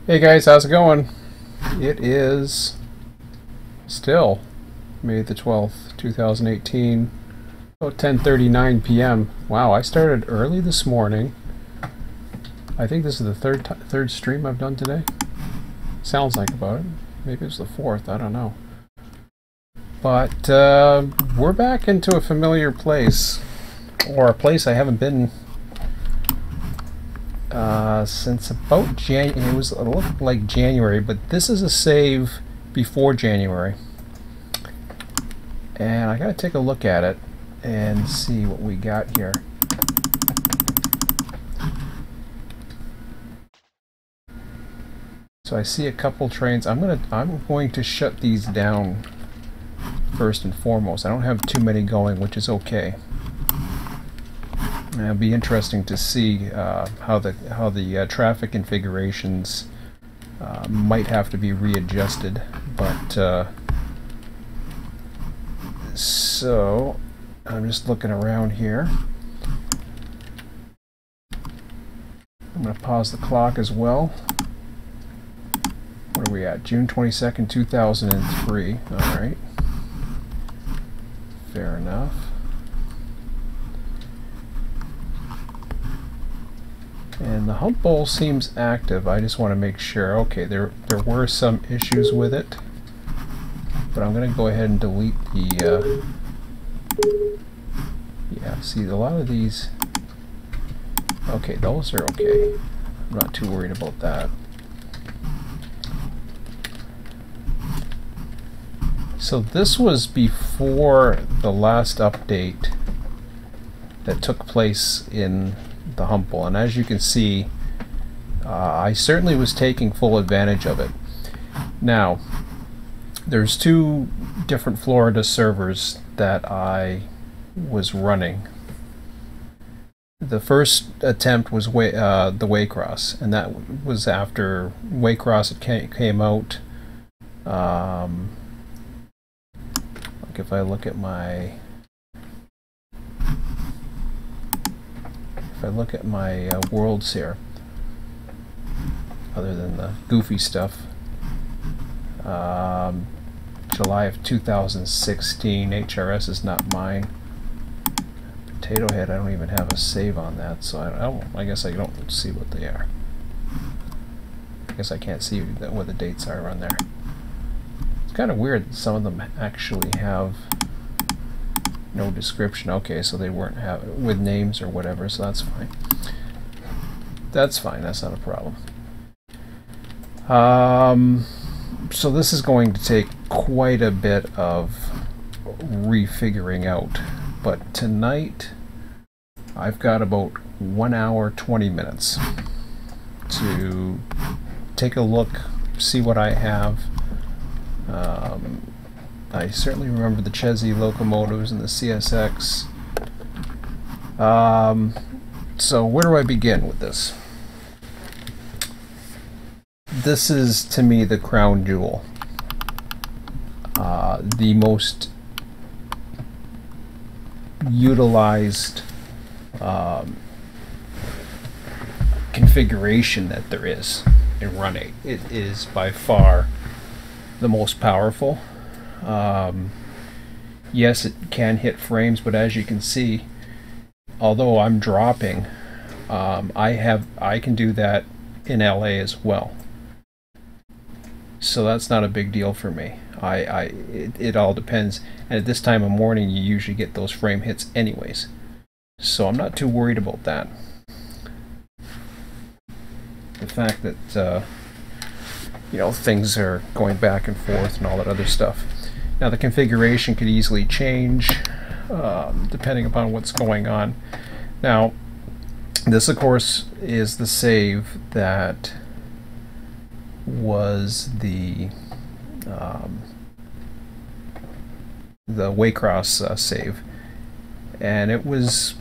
Hey guys, how's it going? It is still May the 12th, 2018, about 10:39 p.m. Wow, I started early this morning. I think this is the third stream I've done today. Sounds like about it. Maybe it's the fourth, I don't know. But we're back into a familiar place, or a place I haven't been since about January. It looked like January, but this is a save before January. And I gotta take a look at it and see what we got here. So I see a couple trains. I'm going to shut these down first and foremost. I don't have too many going, which is okay. It'll be interesting to see how the traffic configurations might have to be readjusted, but so I'm just looking around here. I'm going to pause the clock as well. What are we at? June 22nd, 2003. All right. Fair enough. And the hump bowl seems active. I just want to make sure. Okay, there were some issues with it, but I'm going to go ahead and delete the. Yeah, see, a lot of these. Okay, those are okay. I'm not too worried about that. So this was before the last update that took place in the hump bowl, and as you can see, I certainly was taking full advantage of it. Now, there's two different Florida servers that I was running. The first attempt was the Waycross, and that was after Waycross came out. Like if I look at my worlds here, other than the goofy stuff, July of 2016, HRS is not mine. Potato Head, I don't even have a save on that, so I guess I don't see what they are. I guess I can't see what the dates are on there. It's kind of weird that some of them actually have no description. Okay, so they weren't with names or whatever, so that's fine. That's fine, that's not a problem. So this is going to take quite a bit of refiguring out, but tonight I've got about 1 hour 20 minutes to take a look, see what I have. I certainly remember the Chesney locomotives and the CSX. So where do I begin with this? This is, to me, the crown jewel. The most utilized configuration that there is in Run8. It is by far the most powerful. Yes, it can hit frames, but as you can see, although I'm dropping, I can do that in LA as well. So that's not a big deal for me. It all depends, and at this time of morning you usually get those frame hits anyways, so I'm not too worried about that. The fact that you know, things are going back and forth and all that other stuff. Now the configuration could easily change depending upon what's going on. Now this of course is the save that was the Waycross save, and it was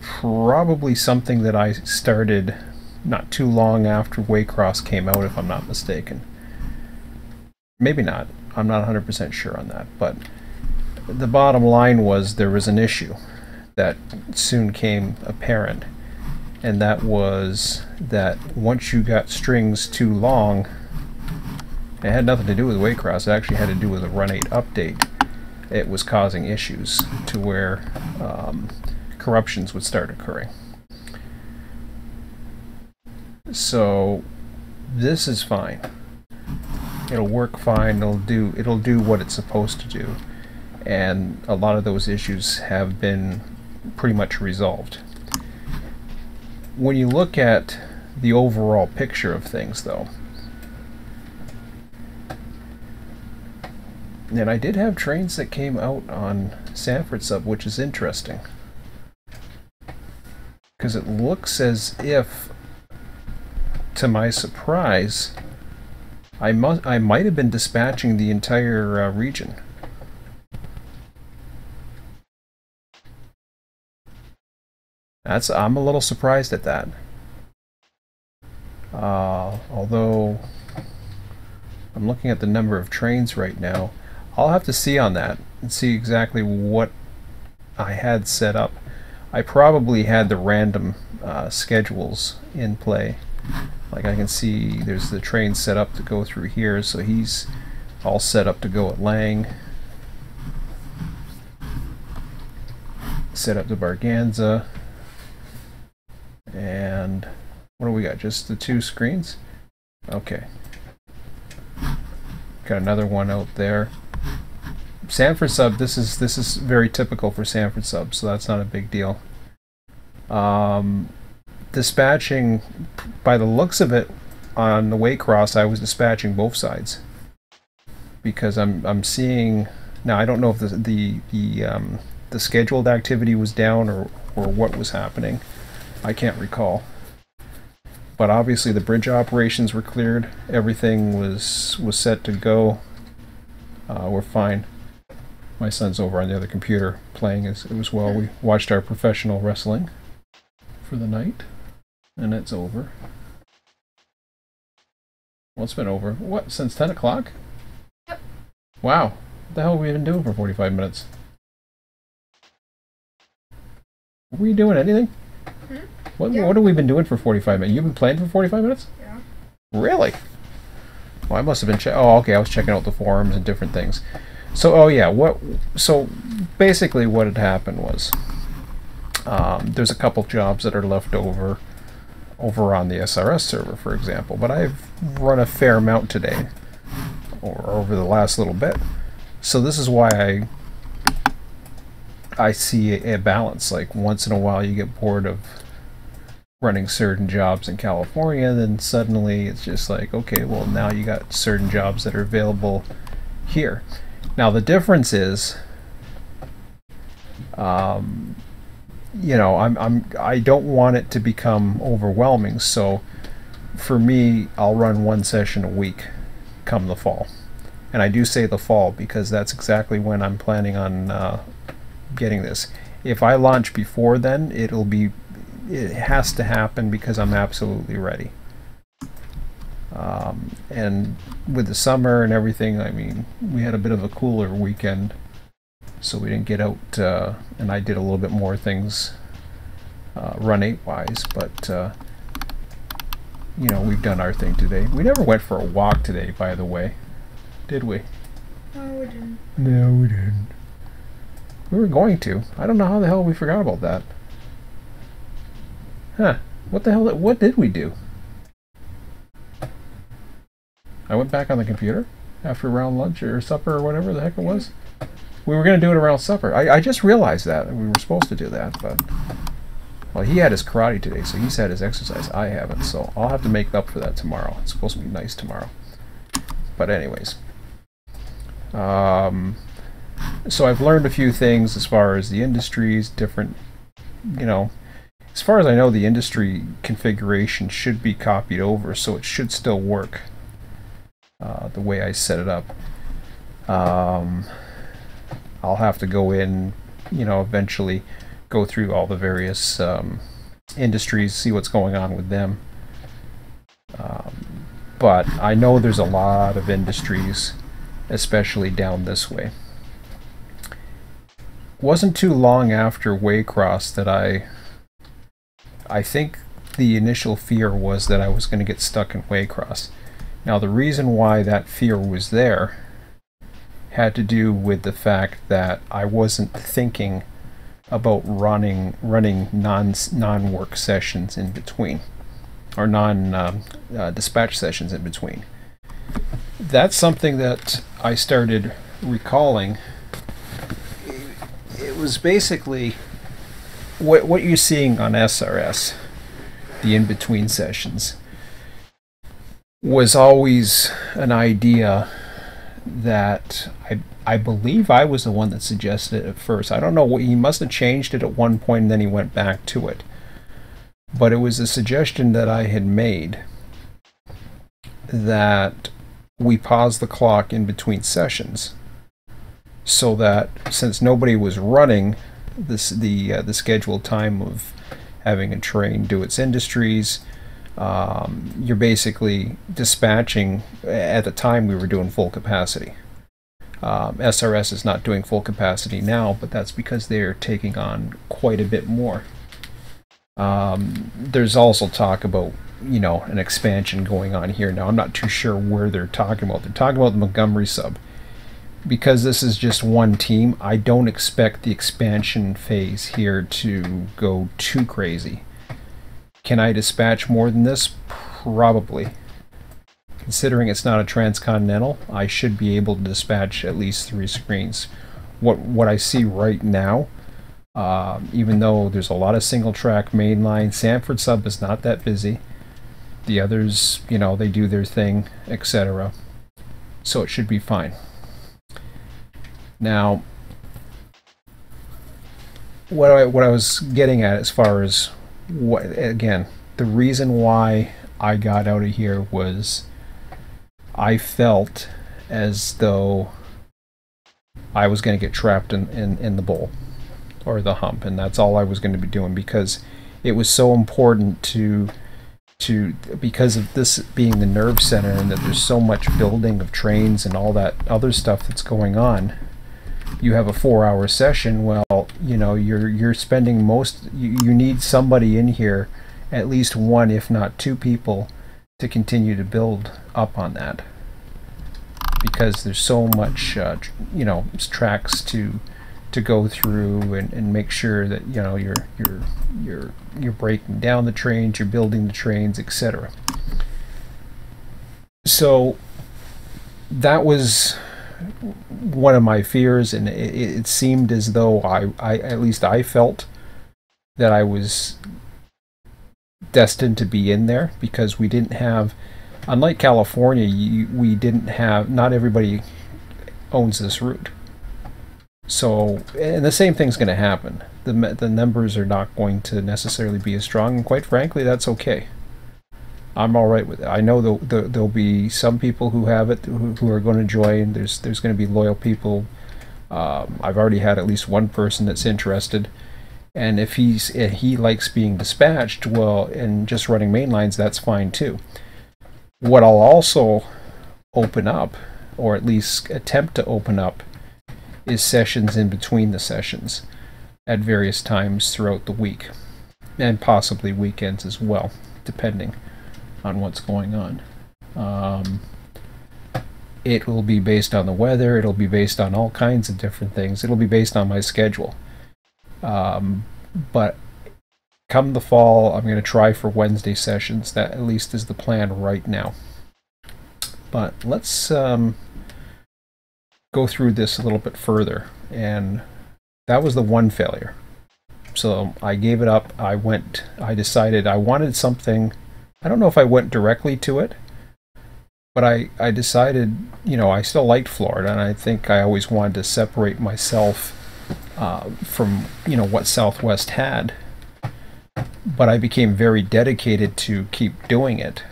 probably something that I started not too long after Waycross came out, if I'm not mistaken. Maybe not. I'm not 100% sure on that, but the bottom line was there was an issue that soon came apparent, and that was that once you got strings too long, it had nothing to do with Waycross, it actually had to do with a Run8 update. It was causing issues to where corruptions would start occurring. So this is fine. It'll work fine. It'll do what it's supposed to do, and a lot of those issues have been pretty much resolved. When you look at the overall picture of things, though, and I did have trains that came out on Sanford Sub, which is interesting, because it looks as if, to my surprise, I might have been dispatching the entire region. I'm a little surprised at that. Although I'm looking at the number of trains right now, I'll have to see on that and see exactly what I had set up. I probably had the random schedules in play. Like I can see there's the train set up to go through here, so he's all set up to go at Lang. Set up to Barganza. And what do we got? Just the 2 screens? Okay. Got another one out there. Sanford Sub, this is very typical for Sanford Sub, so that's not a big deal. Dispatching, by the looks of it, on the Waycross, I was dispatching both sides, because I'm seeing now. I don't know if the scheduled activity was down or what was happening. I can't recall. But obviously the bridge operations were cleared. Everything was set to go. We're fine. My son's over on the other computer playing as well. We watched our professional wrestling for the night, and it's over. Well, it's been over. What, since 10 o'clock? Yep. Wow. What the hell have we been doing for 45 minutes? Were we doing anything? What have we been doing for 45 minutes? You've been playing for 45 minutes? Yeah. Really? Well, I must have been oh, okay, I was checking out the forums and different things. So, oh yeah, so basically what had happened was there's a couple jobs that are left over on the SRS server, for example, but I've run a fair amount today, or over the last little bit. So this is why I see a balance. Like once in a while you get bored of running certain jobs in California, then suddenly it's just like, okay, well now you got certain jobs that are available here. Now the difference is, you know, I don't want it to become overwhelming, so for me, I'll run 1 session a week come the fall. And I do say the fall because that's exactly when I'm planning on getting this. If I launch before then, it has to happen because I'm absolutely ready. And with the summer and everything, I mean, we had a bit of a cooler weekend, so we didn't get out, and I did a little bit more things Run8 wise, but you know, we've done our thing today. We never went for a walk today, by the way, did we? No, we didn't. No, we didn't. We were going to. I don't know how the hell we forgot about that. Huh. What the hell? What did we do? I went back on the computer after around lunch or supper or whatever the heck it was. We were going to do it around supper. I just realized that. We were supposed to do that, but... Well, he had his karate today, so he's had his exercise. I haven't, so I'll have to make up for that tomorrow. It's supposed to be nice tomorrow. But anyways. So I've learned a few things as far as the industries, different, you know... As far as I know, the industry configuration should be copied over, so it should still work the way I set it up. I'll have to go in, you know, eventually go through all the various industries, see what's going on with them. But I know there's a lot of industries, especially down this way. Wasn't too long after Waycross that I think the initial fear was that I was going to get stuck in Waycross. Now the reason why that fear was there had to do with the fact that I wasn't thinking about running non-work sessions in between, or dispatch sessions in between. That's something that I started recalling. It was basically what you're seeing on SRS, the in-between sessions, was always an idea that I believe I was the one that suggested it at first. I don't know, he must have changed it at one point and then he went back to it. But it was a suggestion that I had made that we pause the clock in between sessions, so that since nobody was running the scheduled time of having a train do its industries, you're basically dispatching. At the time we were doing full capacity. SRS is not doing full capacity now, but that's because they're taking on quite a bit more. There's also talk about, an expansion going on here. Now I'm not too sure where they're talking about. They're talking about the Montgomery sub. Because this is just one team, I don't expect the expansion phase here to go too crazy. Can I dispatch more than this? Probably. Considering it's not a transcontinental, I should be able to dispatch at least 3 screens. What I see right now, even though there's a lot of single track mainline, Sanford sub is not that busy. The others, they do their thing, etc. So it should be fine. Now, what I was getting at as far as again, the reason why I got out of here was I felt as though I was going to get trapped in the bowl or the hump, and that's all I was going to be doing, because it was so important because of this being the nerve center and that there's so much building of trains and all that other stuff that's going on. You have a 4-hour session, well, you're spending you need somebody in here, at least one if not 2 people, to continue to build up on that, because there's so much tracks to go through and make sure that you're breaking down the trains, you're building the trains, etc. So that was one of my fears, and it seemed as though I at least I felt that I was destined to be in there, because we didn't have, unlike California, we didn't have, not everybody owns this route. So, and the same thing's going to happen. The numbers are not going to necessarily be as strong, and quite frankly, that's okay. I'm all right with it. I know there'll be some people who have it who are going to join. There's going to be loyal people. I've already had at least one person that's interested, and if he likes being dispatched, well, and just running main lines, that's fine too. What I'll also open up, or at least attempt to open up, is sessions in between the sessions at various times throughout the week, and possibly weekends as well, depending on what's going on. It will be based on the weather, it'll be based on all kinds of different things, it'll be based on my schedule. But come the fall, I'm going to try for Wednesday sessions. That at least is the plan right now. But let's go through this a little bit further. And that was the one failure. So I gave it up. I decided I wanted something. I don't know if I went directly to it, but I decided, I still liked Florida, and I think I always wanted to separate myself from, what Southwest had. But I became very dedicated to keep doing it,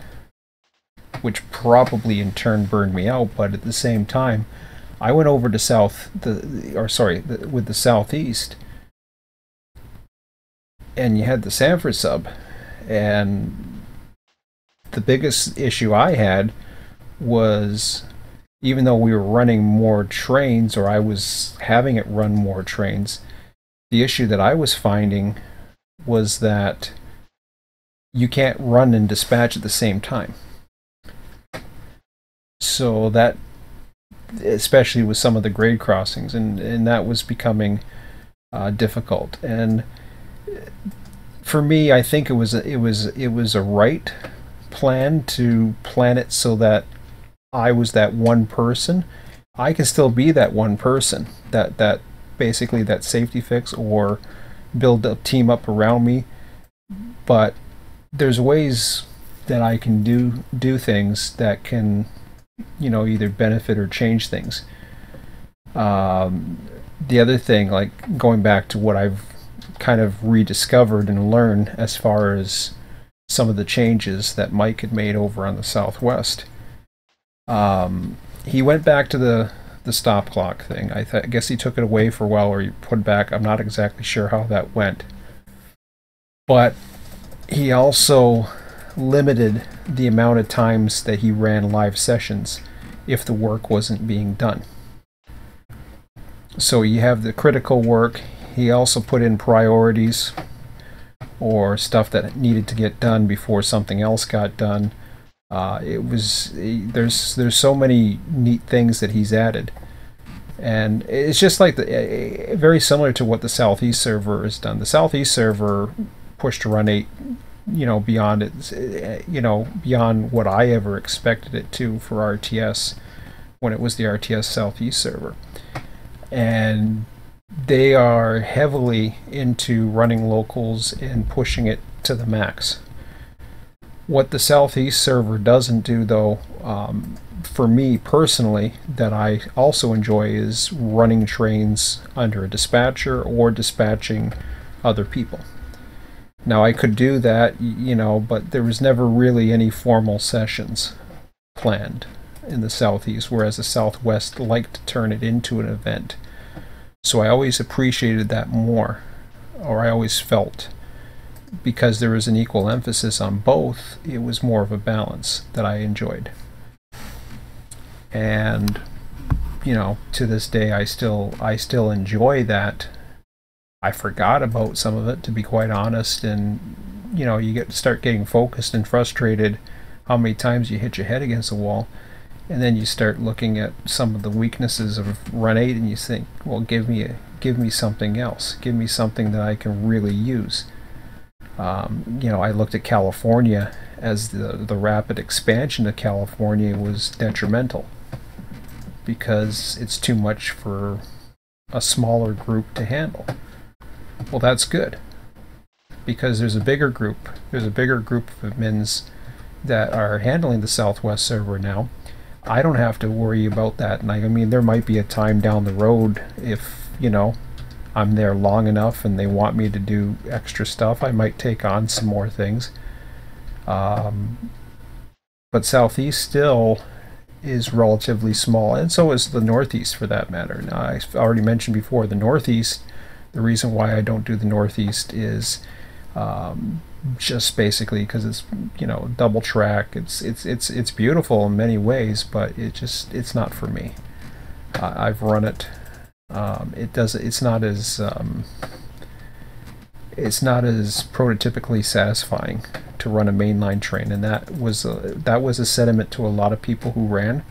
which probably in turn burned me out. But at the same time, I went over to with the Southeast, and you had the Sanford sub, and the biggest issue I had was, even though we were running more trains, or I was having it run more trains, the issue that I was finding was that you can't run and dispatch at the same time. So that, especially with some of the grade crossings, and that was becoming difficult. And for me, I think it was a right plan to plan it so that I was that one person. I can still be that one person, that basically that safety fix, or build a team up around me. But there's ways that I can do things that can, either benefit or change things. The other thing, like going back to what I've kind of rediscovered and learned as far as some of the changes that Mike had made over on the Southwest. He went back to the stop clock thing. I guess he took it away for a while, or he put it back. I'm not exactly sure how that went. But he also limited the amount of times that he ran live sessions if the work wasn't being done. So you have the critical work. He also put in priorities, or stuff that needed to get done before something else got done. There's so many neat things that he's added, and it's just like very similar to what the Southeast server has done. The Southeast server pushed Run8, beyond it, beyond what I ever expected it to for RTS when it was the RTS Southeast server, and they are heavily into running locals and pushing it to the max. What the Southeast server doesn't do, though, for me personally, that I also enjoy, is running trains under a dispatcher or dispatching other people. Now, I could do that, but there was never really any formal sessions planned in the Southeast, whereas the Southwest liked to turn it into an event. So I always appreciated that more, or I always felt, because there was an equal emphasis on both, it was more of a balance that I enjoyed. And to this day, I still enjoy that. I forgot about some of it, to be quite honest, and you get to start getting focused and frustrated how many times you hit your head against a wall. And then you start looking at some of the weaknesses of Run8, and you think, well, give me something else. Give me something that I can really use. I looked at California, as the rapid expansion of California was detrimental, because it's too much for a smaller group to handle. Well, that's good, because there's a bigger group of admins that are handling the Southwest server now. I don't have to worry about that. And I mean, there might be a time down the road, if I'm there long enough and they want me to do extra stuff, I might take on some more things. But Southeast still is relatively small, and so is the Northeast, for that matter. Now, I already mentioned before, the Northeast, the reason why I don't do the Northeast is just basically because it's double track. It's beautiful in many ways, but it's not for me. I've run it. It's not as prototypically satisfying to run a mainline train, and that was a sentiment to a lot of people who ran.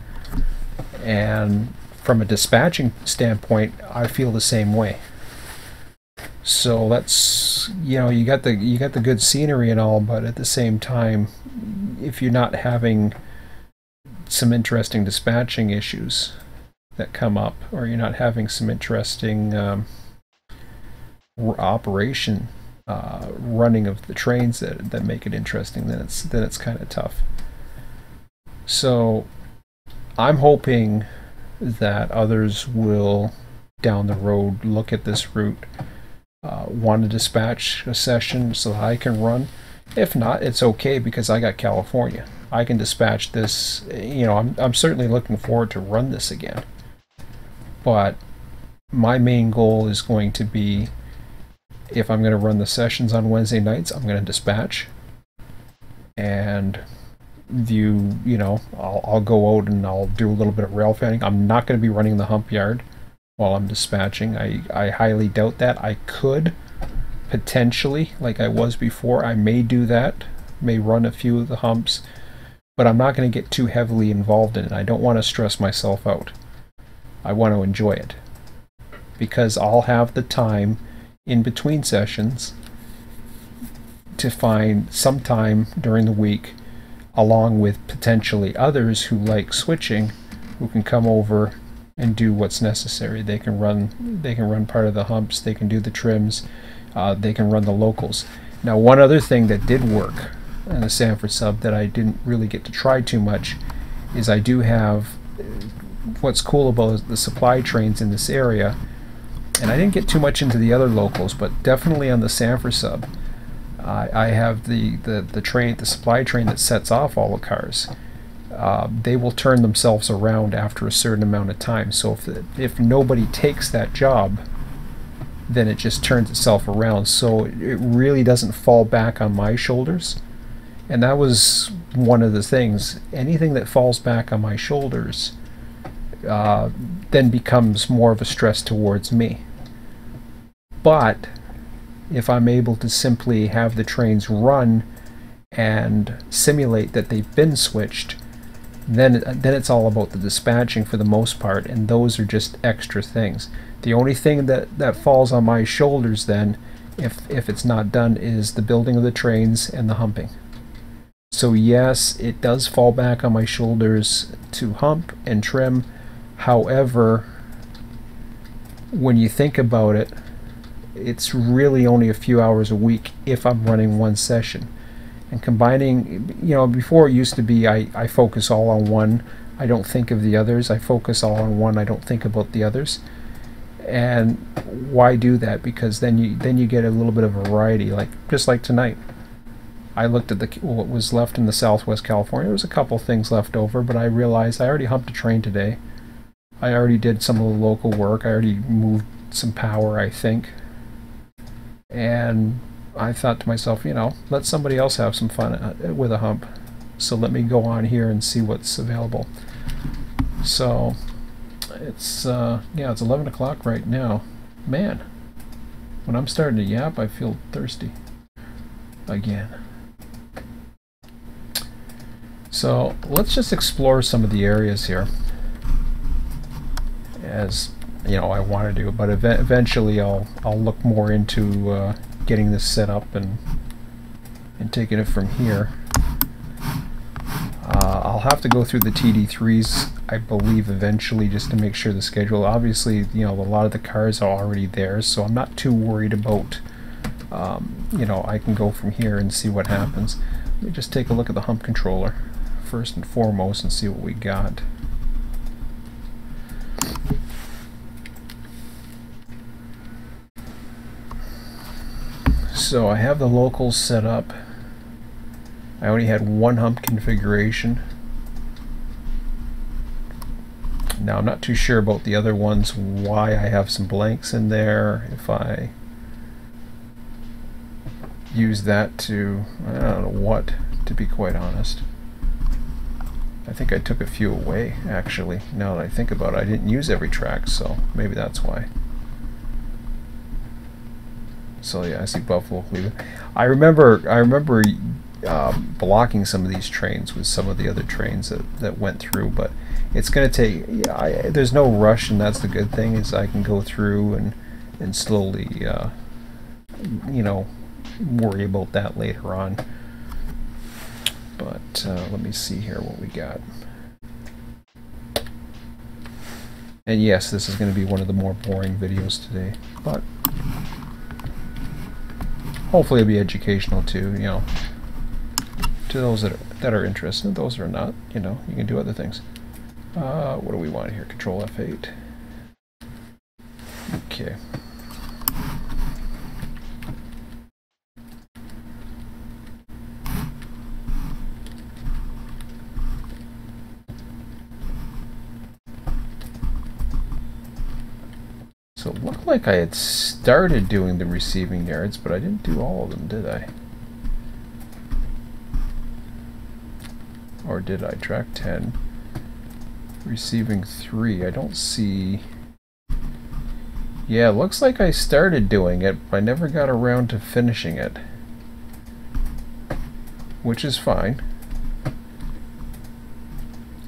And from a dispatching standpoint, I feel the same way. So that's, you got the good scenery and all, but at the same time, if you're not having some interesting dispatching issues that come up, or you're not having some interesting operation running of the trains that make it interesting, then it's kind of tough. So I'm hoping that others will down the road look at this route, want to dispatch a session so that I can run. If not, it's okay, because I got California. I can dispatch this. I'm certainly looking forward to run this again. But my main goal is going to be, if I'm going to run the sessions on Wednesday nights, I'm going to dispatch. And I'll go out and I'll do a little bit of rail fanning. I'm not going to be running the hump yard while I'm dispatching. I highly doubt that. I could potentially, like I was before, I may do that, may run a few of the humps, but I'm not going to get too heavily involved in it. I don't want to stress myself out. I want to enjoy it, because I'll have the time in between sessions to find some time during the week, along with potentially others who like switching, who can come over and do what's necessary. They can run part of the humps, they can do the trims, they can run the locals. Now, one other thing that did work in the Sanford sub that I didn't really get to try too much is I do have, what's cool about the supply trains in this area, and I didn't get too much into the other locals, but definitely on the Sanford sub, I have the supply train that sets off all the cars. They will turn themselves around after a certain amount of time. So if nobody takes that job, then it just turns itself around. So it really doesn't fall back on my shoulders. And that was one of the things. Anything that falls back on my shoulders then becomes more of a stress towards me. But if I'm able to simply have the trains run and simulate that they've been switched, then it's all about the dispatching for the most part, and those are just extra things. The only thing that falls on my shoulders then, if it's not done, is the building of the trains and the humping. So yes, it does fall back on my shoulders to hump and trim. However, when you think about it, it's really only a few hours a week if I'm running one session. And combining, you know, before it used to be I focus all on one, I don't think of the others. I focus all on one, I don't think about the others. And why do that? Because then you get a little bit of variety. Like just like tonight, I looked at what was left in the Southwest California. There was a couple things left over, but I realized I already humped a train today. I already did some of the local work. I already moved some power, I think. And I thought to myself, you know, let somebody else have some fun with a hump. So let me go on here and see what's available. So it's yeah, it's 11 o'clock right now. Man, when I'm starting to yap, I feel thirsty again. So let's just explore some of the areas here, as you know I want to do, but eventually I'll look more into getting this set up and taking it from here. I'll have to go through the TD3s, I believe, eventually, just to make sure the schedule. Obviously, you know, a lot of the cars are already there, so I'm not too worried about, you know, I can go from here and see what happens. Let me just take a look at the hump controller first and foremost and see what we got. So I have the locals set up. I only had one hump configuration. Now I'm not too sure about the other ones, why I have some blanks in there. If I use that to, I don't know what, to be quite honest. I think I took a few away, actually. Now that I think about it, I didn't use every track, so maybe that's why. So yeah, I see Buffalo, Cleveland. I remember blocking some of these trains with some of the other trains that went through, but it's going to take, yeah, there's no rush, and that's the good thing, is I can go through and slowly, you know, worry about that later on. But let me see here what we got. And yes, this is going to be one of the more boring videos today, but hopefully it'll be educational too, you know, to those that are interested. Those that are not, you know, you can do other things. What do we want here? Control F8. Okay. So it looked like I had started doing the receiving yards, but I didn't do all of them, did I? Or did I? Track 10. Receiving 3. I don't see... Yeah, it looks like I started doing it, but I never got around to finishing it. which is fine.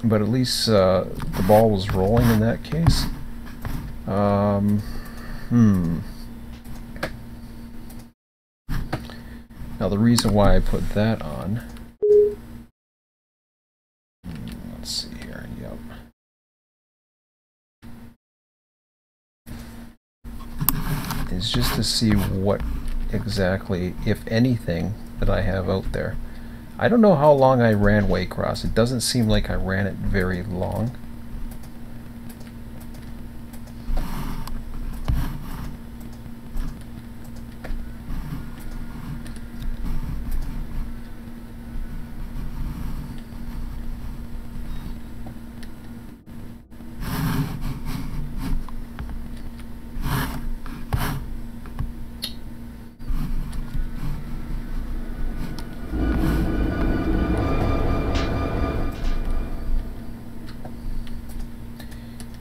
But at least the ball was rolling in that case. Now the reason why I put that on, let's see here, yep. Is just to see what exactly, if anything, that I have out there. I don't know how long I ran Waycross. It doesn't seem like I ran it very long.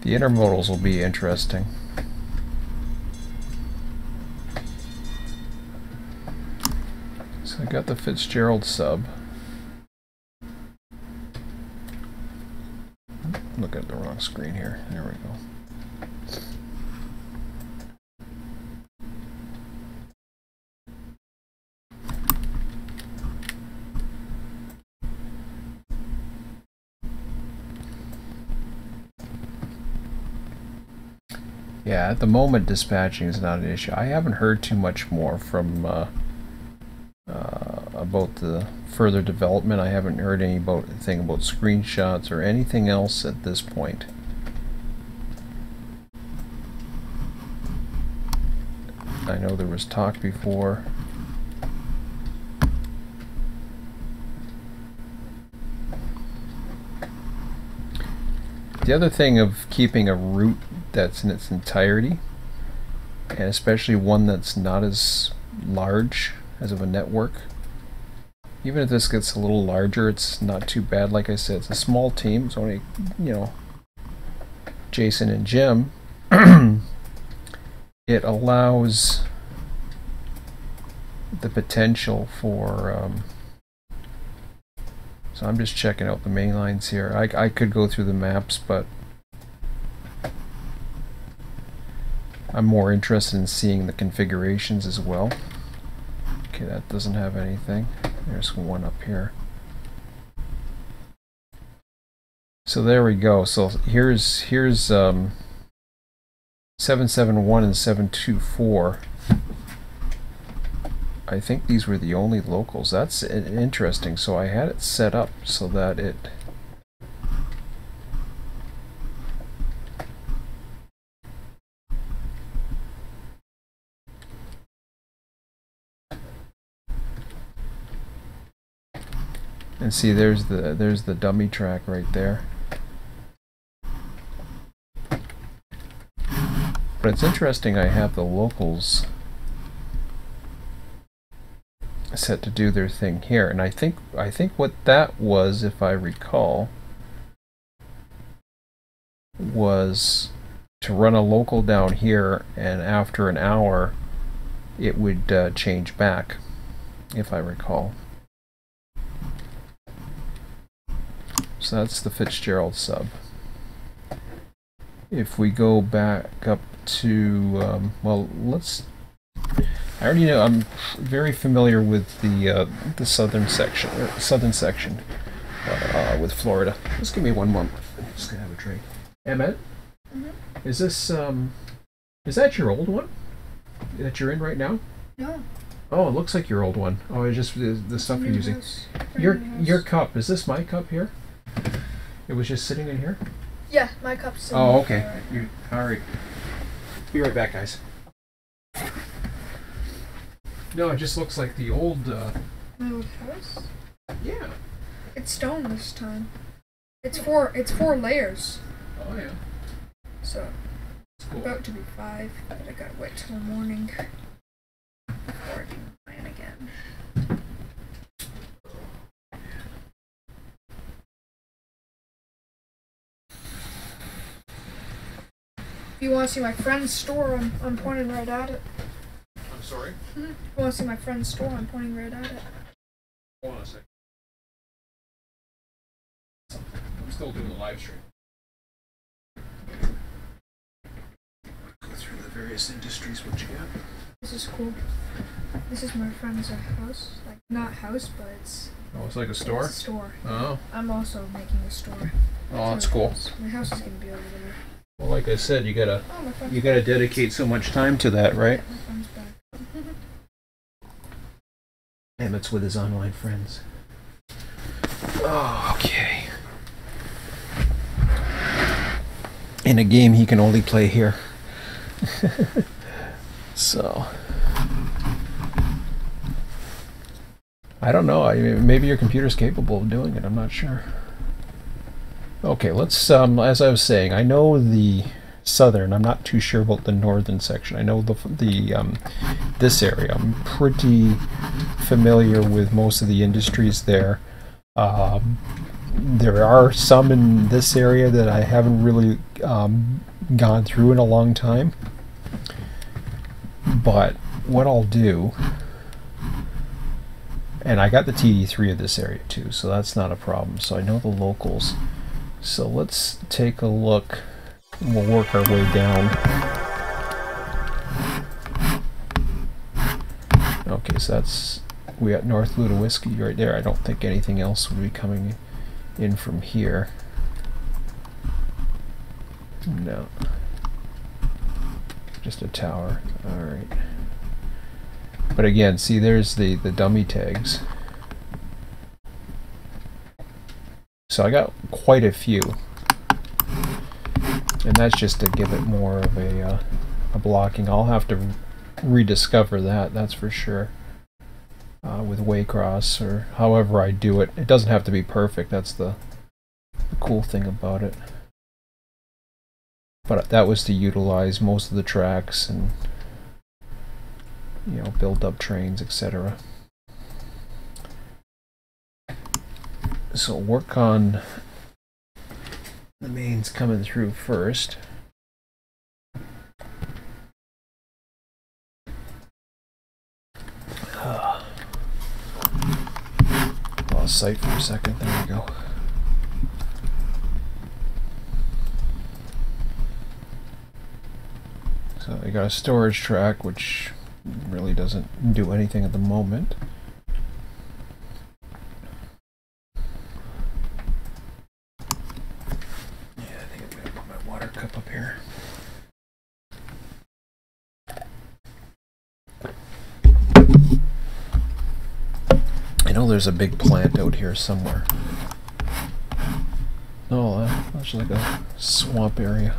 The intermodals will be interesting. So I got the Fitzgerald sub. Look at the wrong screen here. There we go. Yeah, at the moment dispatching is not an issue. I haven't heard too much more from about the further development. I haven't heard anything about screenshots or anything else at this point. I know there was talk before. The other thing of keeping a route that's in its entirety, and especially one that's not as large as of a network. Even if this gets a little larger, it's not too bad. Like I said, it's a small team. It's only, you know, Jason and Jim. It allows the potential for so I'm just checking out the main lines here. I could go through the maps, but I'm more interested in seeing the configurations as well. Okay, that doesn't have anything. There's one up here. So there we go. So here's 771 and 724. I think these were the only locals. That's interesting. So I had it set up so that it and see there's the dummy track right there. But it's interesting I have the locals set to do their thing here, and I think what that was, if I recall, was to run a local down here, and after an hour it would change back, if I recall. So that's the Fitzgerald sub. If we go back up to well, let's. I already know. I'm very familiar with the southern section with Florida. Just give me one moment. I'm just gonna have a drink. Emmett, is this is that your old one that you're in right now? No. Oh, it looks like your old one. Oh, it's just the stuff you're using. Your cup, is this my cup here? It was just sitting in here? Yeah, my cup's in Oh, okay. here. Alright. Be right back, guys. No, it just looks like the old My old house? yeah. It's stone this time. It's four layers. Oh yeah. So It's cool. about to be 5, but I gotta wait till the morning before I can plan again. If you want to see my friend's store, I'm pointing right at it. I'm sorry? If you want to see my friend's store, I'm pointing right at it. Hold on a second. still doing the live stream. Go through the various industries. What you got? This is cool. This is my friend's house. Like, not house, but it's... Oh, it's like a store? It's a store. Oh. I'm also making a store. Oh, that's cool. My house is going to be over there. Well, like I said, you gotta Oh, dedicate so much time to that, right? Yeah, my friend's back. Emmett's with his online friends. Oh, okay. In a game he can only play here. So I don't know. I mean, maybe your computer's capable of doing it. I'm not sure. Okay, let's. As I was saying, I know the southern. I'm not too sure about the northern section. I know this area. I'm pretty familiar with most of the industries there. There are some in this area that I haven't really gone through in a long time. But what I'll do, and I got the TD3 of this area too, so that's not a problem. So I know the locals. So let's take a look. We'll work our way down. Okay, so that's, we got North Ludowiski right there. I don't think anything else would be coming in from here. No. Just a tower. Alright. But again, see, there's the dummy tags. So I got quite a few. And that's just to give it more of a blocking. I'll have to rediscover that, that's for sure. With Waycross, or however I do it. It doesn't have to be perfect, that's the cool thing about it. But that was to utilize most of the tracks and, you know, build up trains, etc. So work on the mains coming through first. Lost sight for a second. There we go. So I got a storage track, which really doesn't do anything at the moment. Yeah, I think I'm gonna put my water cup up here. I know there's a big plant out here somewhere. Oh, that's like a swamp area.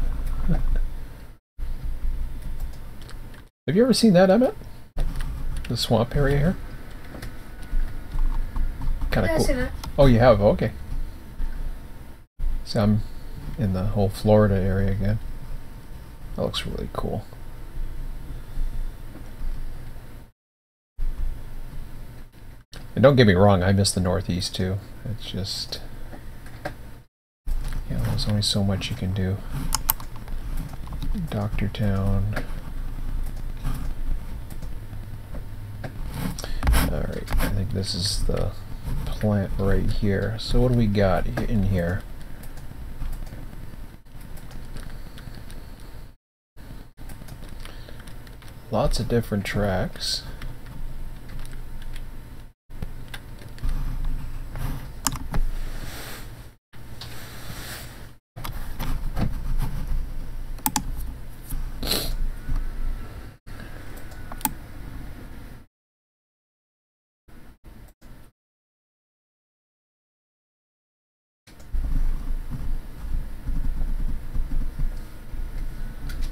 Have you ever seen that, Emmett? The swamp area here? Kind of cool. I've seen it. Oh, you have? Okay. See, I'm in the whole Florida area again. That looks really cool. And don't get me wrong, I miss the Northeast too. It's just, you know, there's only so much you can do. Doctortown. Alright, I think this is the plant right here. So what do we got in here? Lots of different tracks.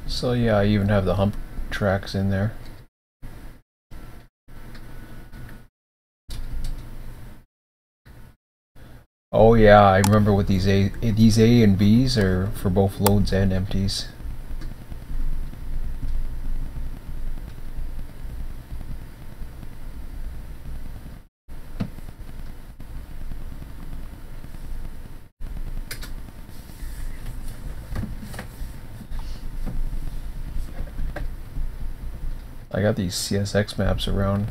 So yeah, I even have the hump tracks in there. Oh yeah, I remember what these A and B's are for both loads and empties. I got these CSX maps around.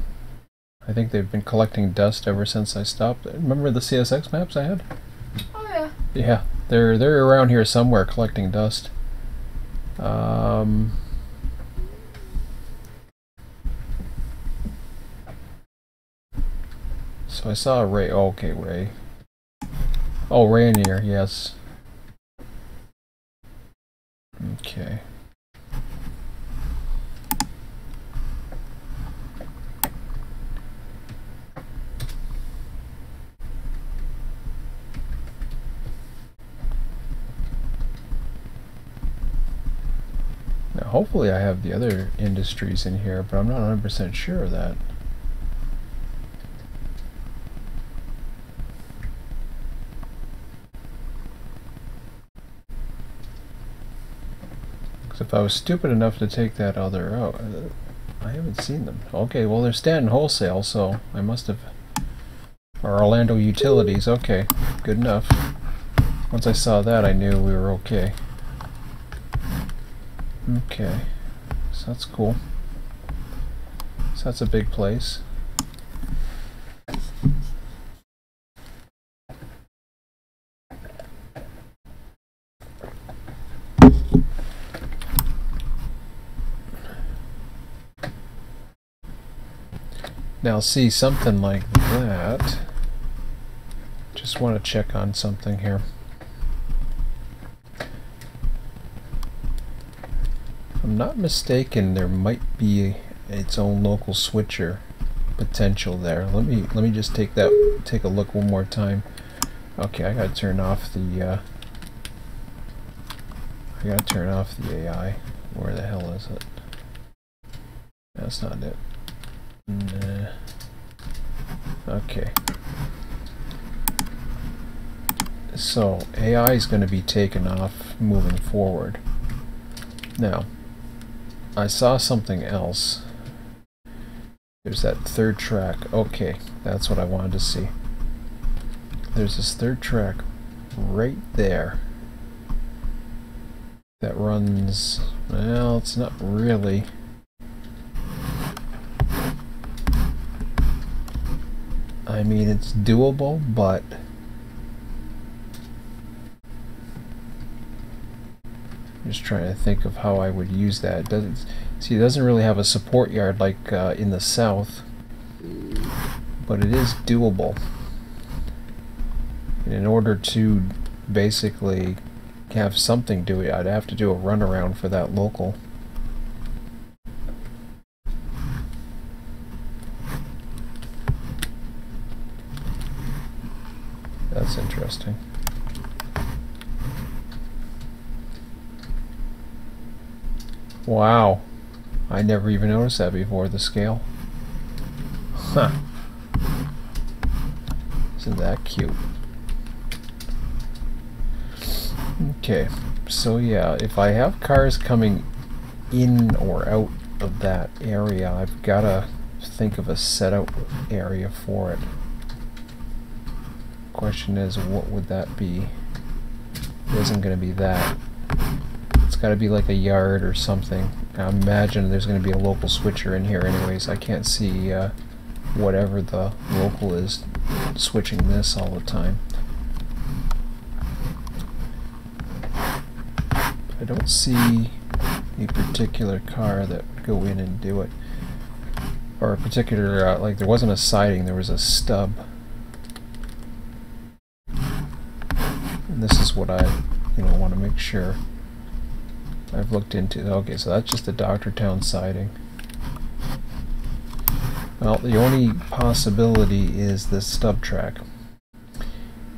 I think they've been collecting dust ever since I stopped. Remember the CSX maps I had? Oh yeah. Yeah. They're around here somewhere collecting dust. So I saw a Ray. Oh, okay, Ray. Oh, Rainier, yes. Okay. Now, hopefully I have the other industries in here, but I'm not 100% sure of that. If I was stupid enough to take that other out, I haven't seen them. Okay, well they're Stanton Wholesale, so I must have... Or Orlando Utilities, okay, good enough. Once I saw that, I knew we were okay. Okay, so that's cool. So that's a big place. Now see, something like that. Just want to check on something here. If I'm not mistaken, there might be its own local switcher potential there. Let me just take a look one more time. Okay, I gotta turn off the AI. Where the hell is it? That's not it. Nah. Okay. So AI is going to be taken off moving forward. Now, I saw something else. There's that third track. Okay, that's what I wanted to see. There's this third track right there that runs, well, it's not really. I mean, it's doable, but I'm just trying to think of how I would use that. It doesn't really have a support yard like in the south, but it is doable. And in order to basically have something do it, I'd have to do a runaround for that local. That's interesting. Wow, I never even noticed that before, the scale. Huh. Isn't that cute? Okay, so yeah, if I have cars coming in or out of that area, I've got to think of a set out area for it. Question is, what would that be? It isn't going to be that. It's got to be like a yard or something. I imagine there's going to be a local switcher in here anyways. I can't see whatever the local is switching this all the time. I don't see a particular car that would go in and do it. Or a particular, like there wasn't a siding, there was a stub. And this is what I, want to make sure I've looked into. Okay, so that's just the Doctortown siding. Well, the only possibility is this stub track.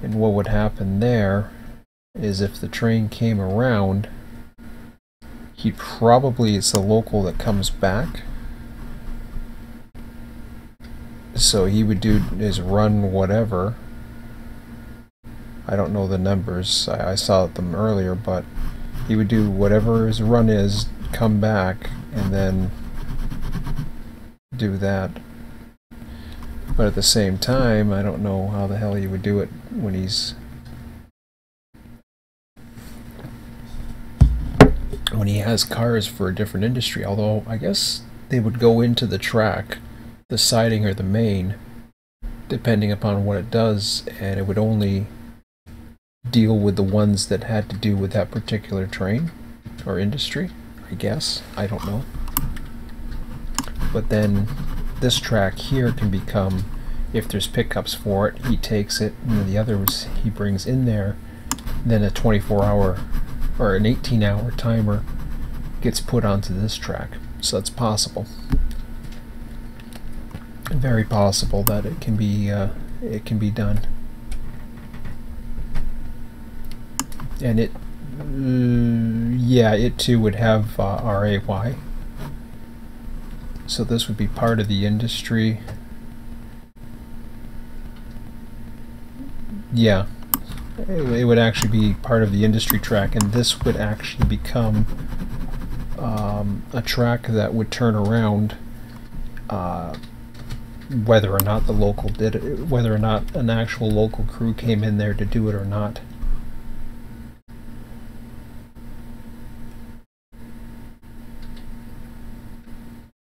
And what would happen there is if the train came around, it's the local that comes back. So he would do his run whatever. I don't know the numbers, I saw them earlier, but he would do whatever his run is, come back, and then do that. But at the same time, I don't know how the hell he would do it when he has cars for a different industry, although I guess they would go into the track, the siding or the main, depending upon what it does, and it would only deal with the ones that had to do with that particular train or industry, I guess. I don't know. But then this track here can become, if there's pickups for it, he takes it, and then the others he brings in there. Then a 24-hour or an 18-hour timer gets put onto this track. So that's possible. Very possible that it can be done. And it, yeah, it too would have RAY. So this would be part of the industry. Yeah, it would actually be part of the industry track, and this would actually become a track that would turn around whether or not the local did it, whether or not an actual local crew came in there to do it or not.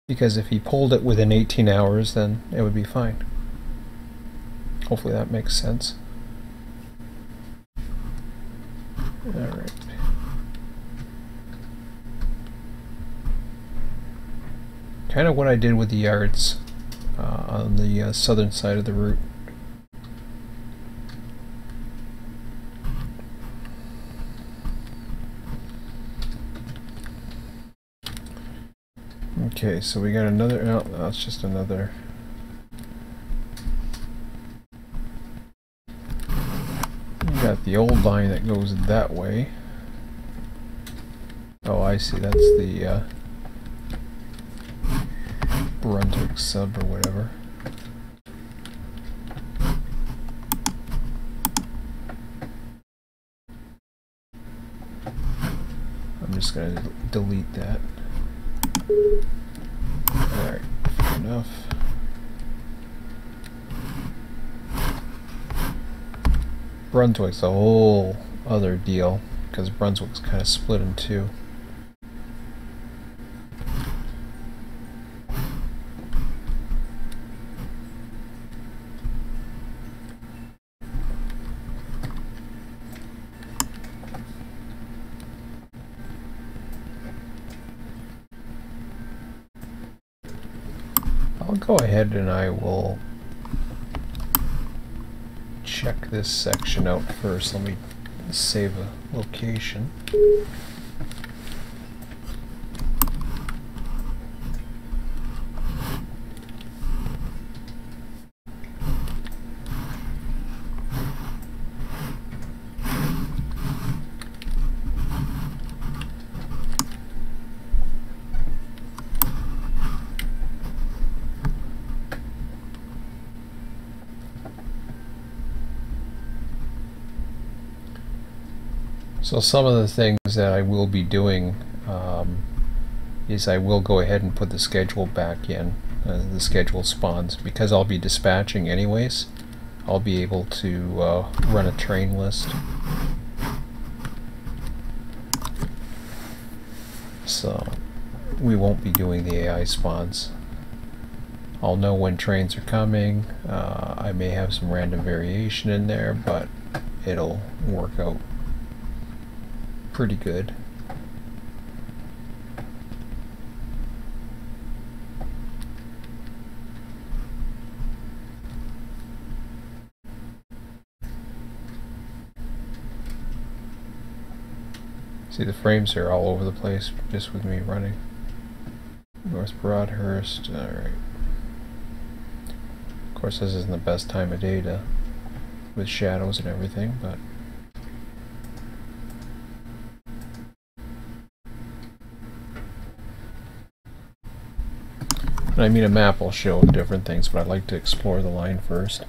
Because if he pulled it within 18 hours, then it would be fine. Hopefully that makes sense. Alright. Kind of what I did with the yards on the southern side of the route. Okay, so we got another, oh, that's just another. We got the old line that goes that way. Oh, I see, that's the Run8 sub or whatever. I'm just going to delete that. Alright, fair enough. Brunswick's a whole other deal, because Brunswick's kind of split in two. I'll go ahead and I will check this section out first. Let me save a location. So some of the things that I will be doing is I will go ahead and put the schedule back in, the schedule spawns, because I'll be dispatching anyways. I'll be able to run a train list. So we won't be doing the AI spawns. I'll know when trains are coming. I may have some random variation in there, but it'll work out pretty good. See, the frames are all over the place just with me running. North Broadhurst, alright. Of course this isn't the best time of day to, with shadows and everything, but I mean, a map will show different things, but I like to explore the line first.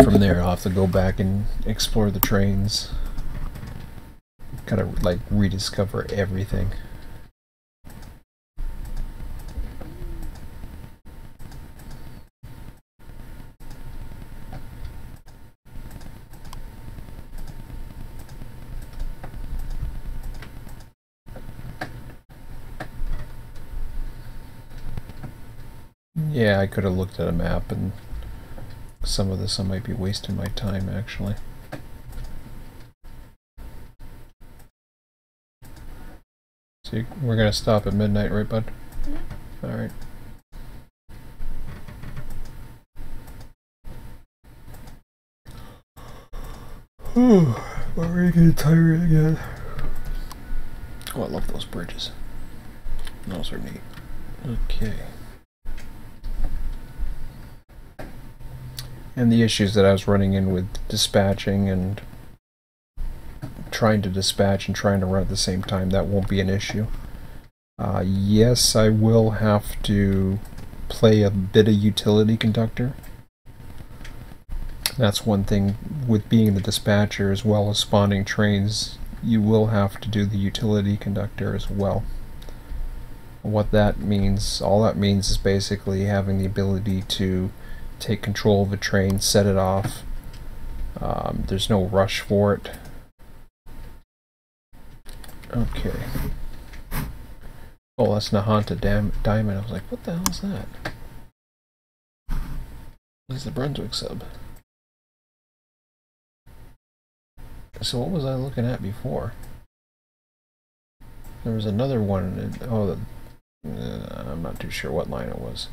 From there, I'll have to go back and explore the trains. Kind of like rediscover everything. Yeah, I could have looked at a map and some of this I might be wasting my time actually. So we're gonna stop at midnight, right, bud? Mm-hmm. All right. We're really getting tired again. Oh, I love those bridges. Those are neat. Okay. And the issues that I was running in with dispatching and trying to dispatch and trying to run at the same time, that won't be an issue. Yes, I will have to play a bit of utility conductor. That's one thing with being the dispatcher as well as spawning trains. You will have to do the utility conductor as well. What that means, all that means is basically having the ability to take control of a train, set it off. There's no rush for it. Okay. Oh, that's Nahanta Diamond. I was like, what the hell is that? It's the Brunswick sub. So what was I looking at before? There was another one. Oh, I'm not too sure what line it was.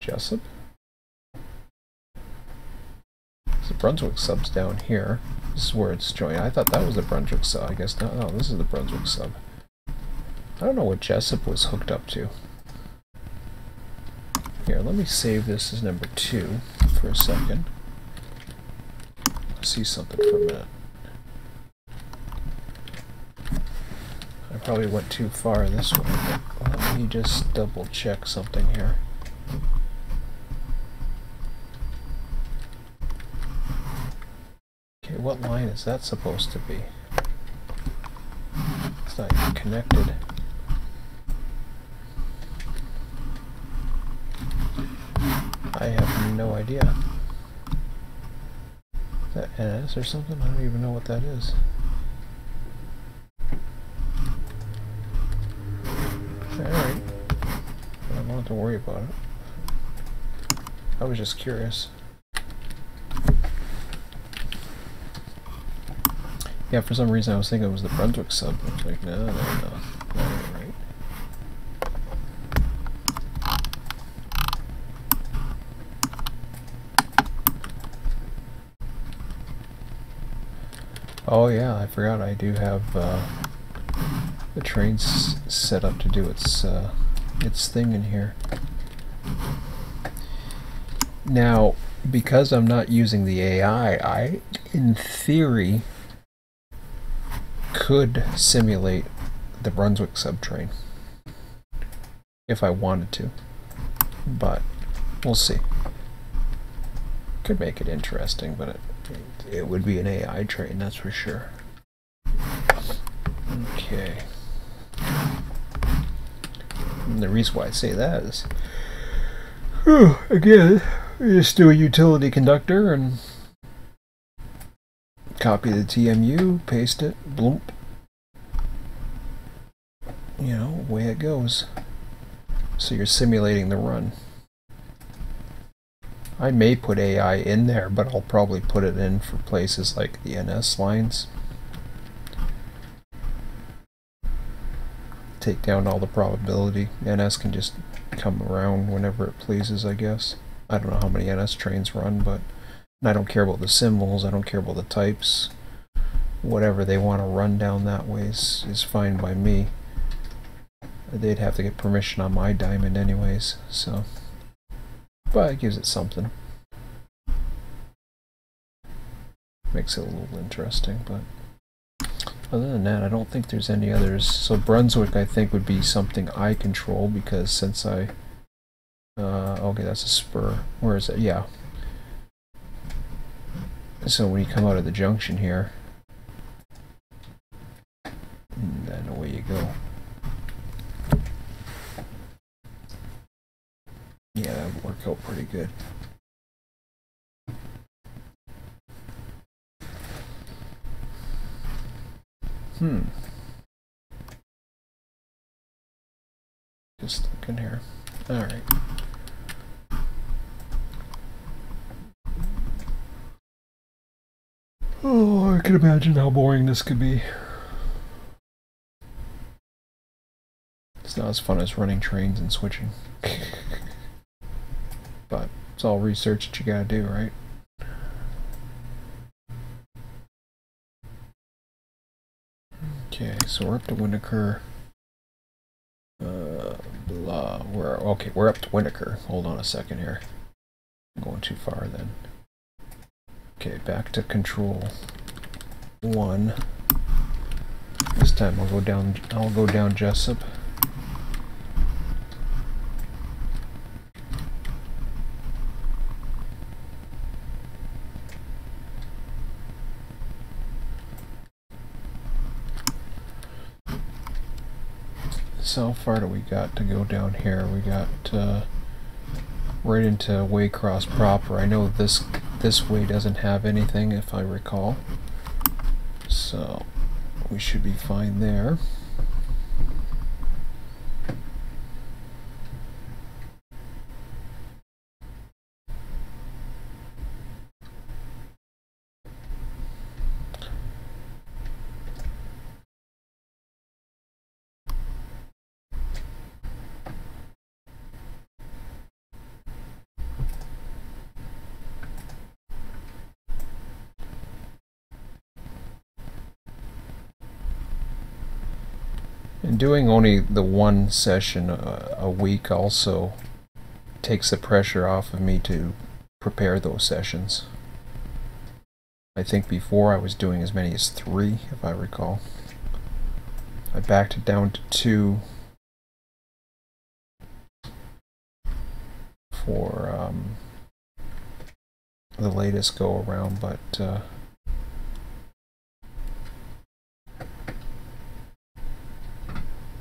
Jessup? The Brunswick sub's down here. This is where it's joined. I thought that was the Brunswick sub. I guess not. No, this is the Brunswick sub. I don't know what Jessup was hooked up to. Here, let me save this as number 2 for a second. See something for a minute. I probably went too far this way, but let me just double check something here. Okay, what line is that supposed to be? It's not even connected. I have no idea. Is that NS or something? I don't even know what that is. Alright. I don't have to worry about it. I was just curious. Yeah, for some reason I was thinking it was the Brunswick sub. I was like, no, not right. Oh yeah, I forgot I do have the train set up to do its thing in here. Now, because I'm not using the AI, I, in theory, could simulate the Brunswick subtrain if I wanted to, but we'll see. Could make it interesting, but it would be an AI train, that's for sure. Okay. And the reason why I say that is, again, you just do a utility conductor and copy the TMU, paste it, bloop. You know, away it goes. So you're simulating the run. I may put AI in there, but I'll probably put it in for places like the NS lines. Take down all the probability. NS can just come around whenever it pleases, I guess. I don't know how many NS trains run, but I don't care about the symbols, I don't care about the types. Whatever they want to run down that way is fine by me. They'd have to get permission on my diamond anyways, so. But it gives it something. Makes it a little interesting, but other than that, I don't think there's any others. So Brunswick, I think, would be something I control, because since I... okay, that's a spur. Where is it? Yeah. So when you come out of the junction here, then away you go. Yeah, that would work out pretty good. Just looking here. Alright. Oh, I can imagine how boring this could be. It's not as fun as running trains and switching. But it's all research that you gotta do, right? Okay, so we're up to Winnaker. We're up to Winnaker. Hold on a second here. I'm going too far then. Okay, back to control 1. This time I'll go down Jessup. So how far do we got to go down here? We got right into Waycross proper. I know this way doesn't have anything, if I recall. So we should be fine there. And doing only the one session a week also takes the pressure off of me to prepare those sessions. I think before I was doing as many as 3, if I recall. I backed it down to 2 for the latest go around, but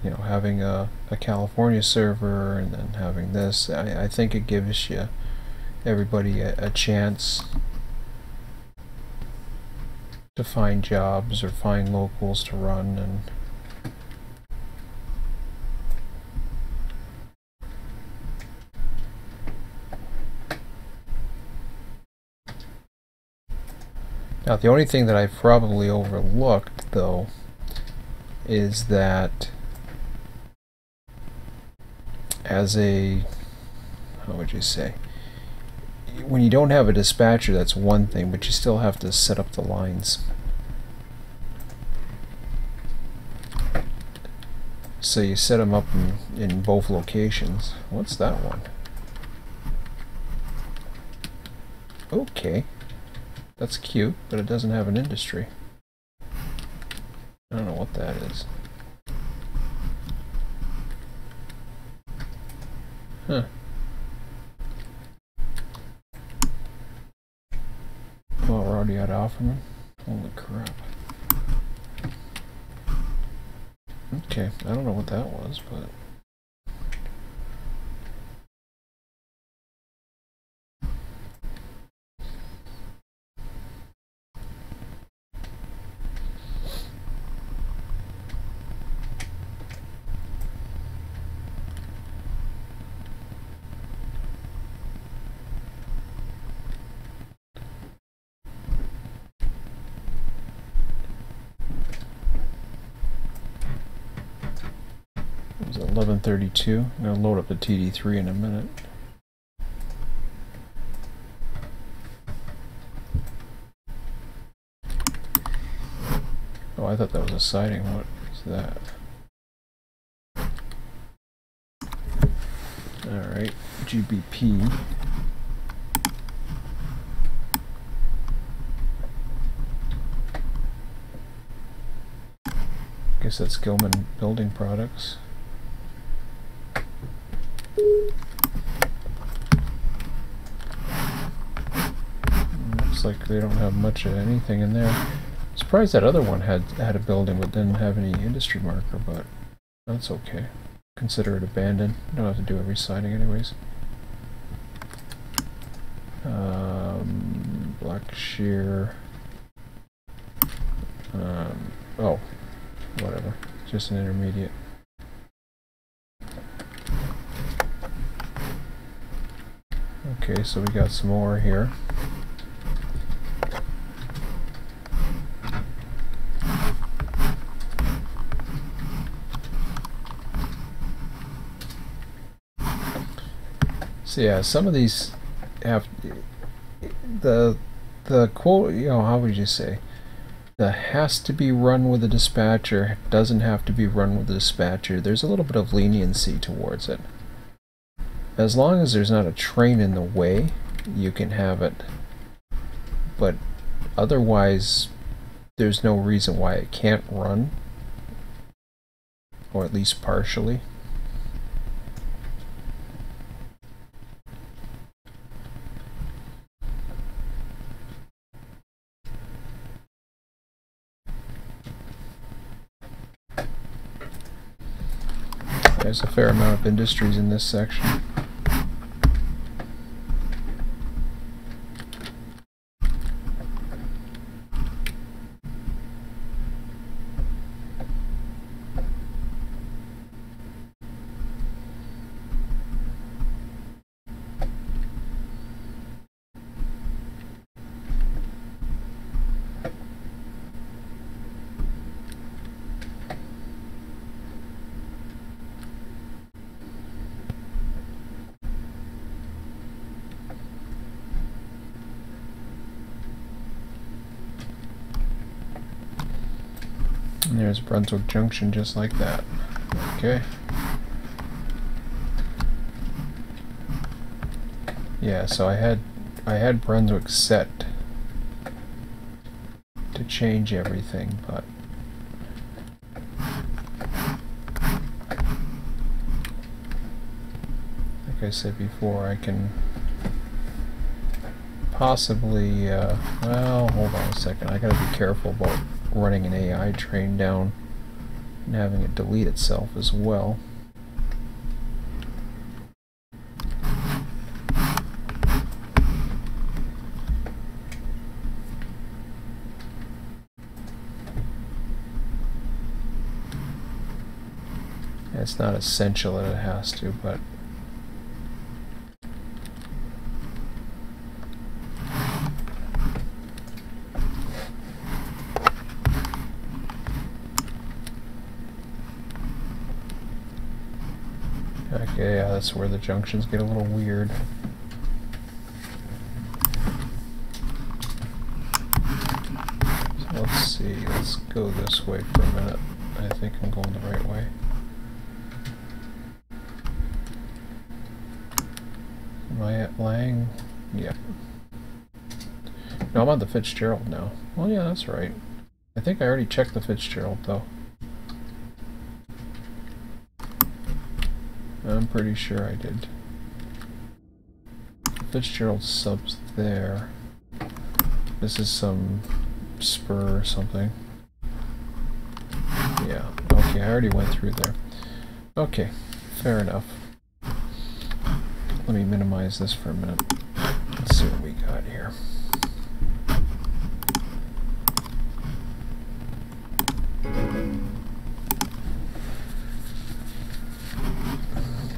you know, having a California server and then having this, I think it gives everybody a chance to find jobs or find locals to run. And now the only thing that I've probably overlooked though is that as a, how would you say, when you don't have a dispatcher, that's one thing, but you still have to set up the lines. So you set them up in both locations. What's that one? Okay, that's cute, but it doesn't have an industry. I don't know what that is. Huh. Well, we're already out of Offerman. Holy crap. Okay, I don't know what that was, but... It was 11:32. I'm going to load up the TD3 in a minute. Oh, I thought that was a sighting. What is that? Alright, GBP. Guess that's Gilman Building Products. Looks like they don't have much of anything in there. Surprised that other one had a building but didn't have any industry marker, but that's okay. Consider it abandoned. You don't have to do every siding anyways. Black shear. Oh, whatever. Just an intermediate. Okay, so we got some more here. So yeah, some of these have the quote, you know, how would you say? The has to be run with a dispatcher, doesn't have to be run with a dispatcher. There's a little bit of leniency towards it. As long as there's not a train in the way, you can have it. But otherwise, there's no reason why it can't run. Or at least partially. There's a fair amount of industries in this section. And there's Brunswick Junction just like that. Okay. Yeah, so I had Brunswick set to change everything, but like I said before, I can possibly well, hold on a second. I gotta be careful about running an AI train down and having it delete itself as well. It's not essential that it has to, but okay, yeah, that's where the junctions get a little weird. So let's see, let's go this way for a minute. I think I'm going the right way. Am I at Lang? Yeah. No, I'm on the Fitzgerald now. Well, yeah, that's right. I think I already checked the Fitzgerald, though. I'm pretty sure I did. Fitzgerald subs there. This is some spur or something. Yeah, okay, I already went through there. Okay, fair enough. Let me minimize this for a minute. Let's see what we got here.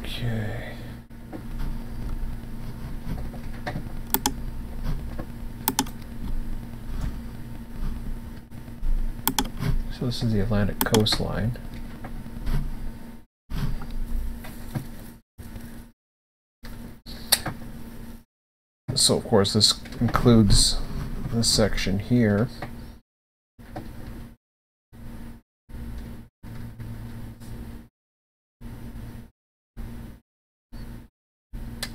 Okay. So this is the Atlantic coastline. So of course this includes this section here.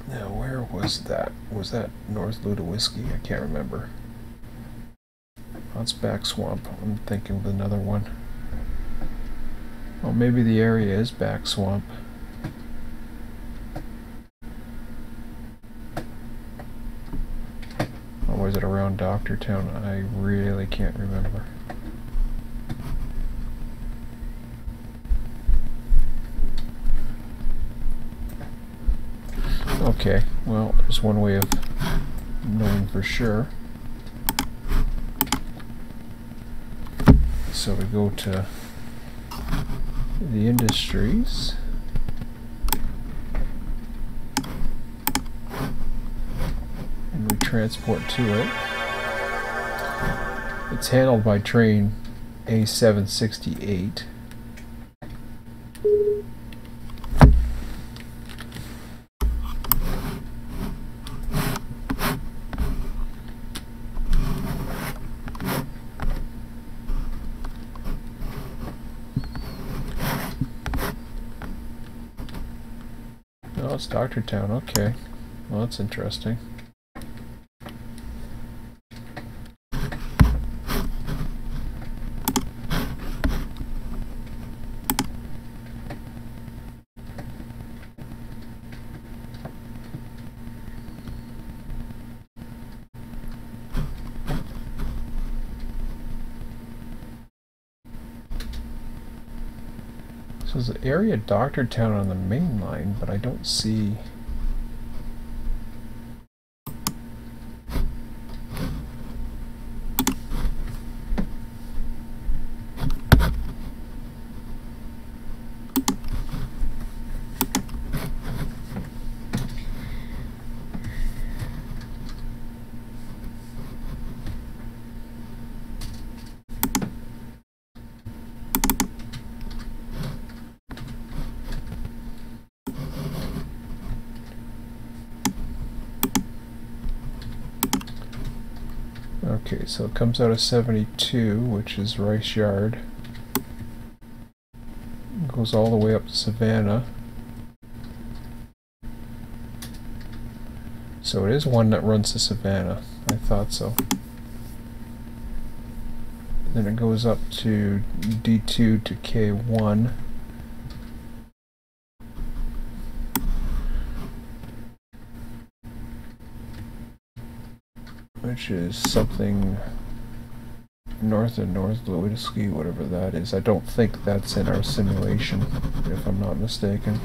Now where was that? Was that North Ludowiski? I can't remember. That's Back Swamp. I'm thinking of another one. Oh, maybe the area is Back Swamp. Or was it around Doctortown? I really can't remember. Okay, well, there's one way of knowing for sure. So we go to the industries. And we transport to it. It's handled by train A768. it's Doctortown, okay. Well, that's interesting. So there's the area Doctortown on the main line, but I don't see... Okay, so it comes out of 72, which is Rice Yard. Goes all the way up to Savannah. So it is one that runs to Savannah. I thought so. Then it goes up to D2 to K1. Which is something north of North Lewinsky, whatever that is. I don't think that's in our simulation, if I'm not mistaken.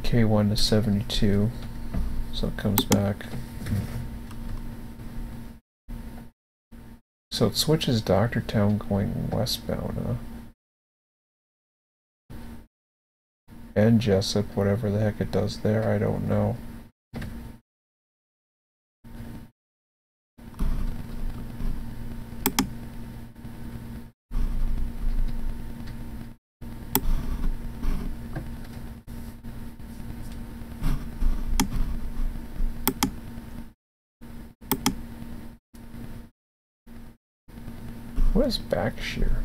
K1 to 72, so it comes back. So it switches Doctortown going westbound, huh? And Jessup, whatever the heck it does there, I don't know. What is back shear?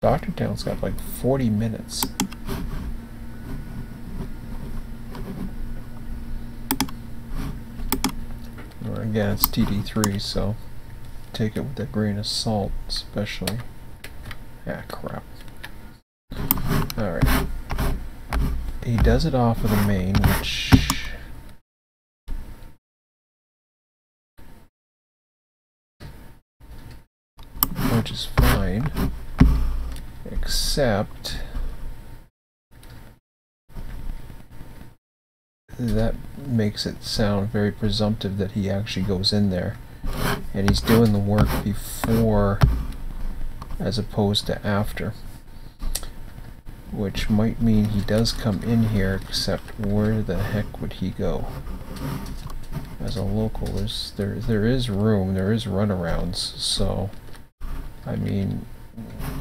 Doctortown's got like 40 minutes. Or again, it's TD3, so take it with a grain of salt, especially. Ah, crap. Alright. He does it off of the main, which is fine, except that makes it sound very presumptive that he actually goes in there and he's doing the work before as opposed to after, which might mean he does come in here, except where the heck would he go? As a local, there is room, there is runarounds, so I mean,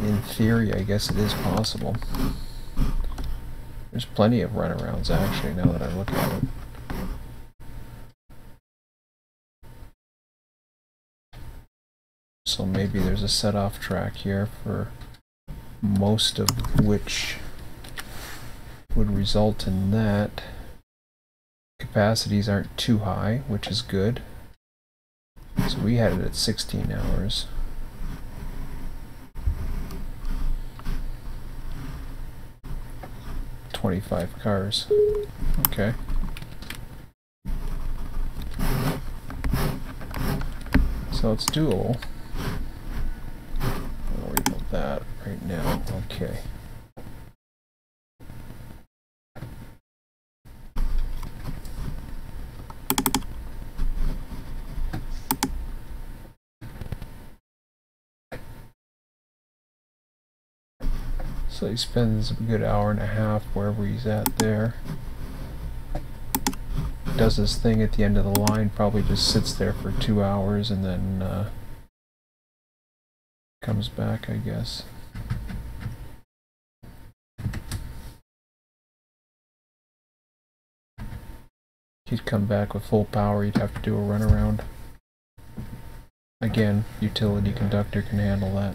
in theory, I guess it is possible. There's plenty of runarounds, actually, now that I look at it. So maybe there's a set-off track here for most of which would result in that. Capacities aren't too high, which is good. So we had it at 16 hours. $25 cars. Okay. So it's doable. Don't worry about that right now. Okay. So he spends a good hour and a half wherever he's at there. Does his thing at the end of the line, probably just sits there for 2 hours and then comes back, I guess. He'd come back with full power, he'd have to do a runaround. Again, utility conductor can handle that.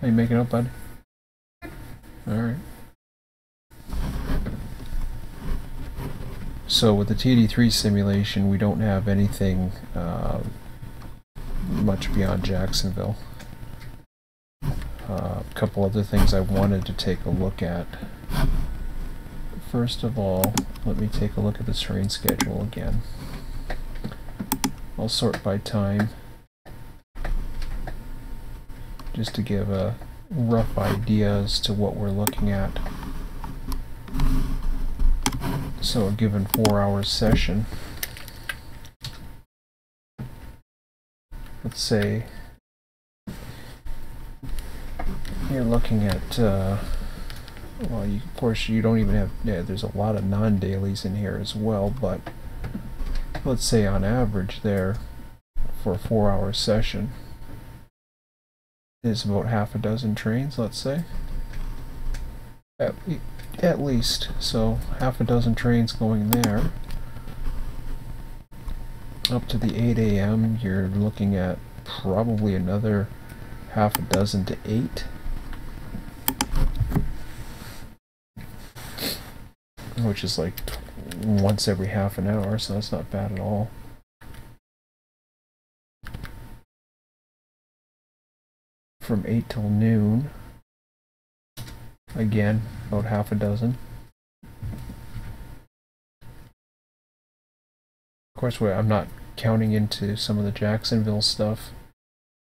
Are you making up, bud? Alright. So with the TD3 simulation, we don't have anything much beyond Jacksonville. A couple other things I wanted to take a look at. First of all, let me take a look at the train schedule again. I'll sort by time, just to give a rough idea as to what we're looking at. So a given 4-hour session, let's say you're looking at, well, of course you don't even have, there's a lot of non-dailies in here as well, but let's say on average there, for a 4-hour session, is about half a dozen trains, let's say. At least. So half a dozen trains going there. Up to the 8 a.m. you're looking at probably another half a dozen to 8. Which is like once every half an hour, so that's not bad at all. From 8 till noon, again, about half a dozen. Of course, I'm not counting into some of the Jacksonville stuff,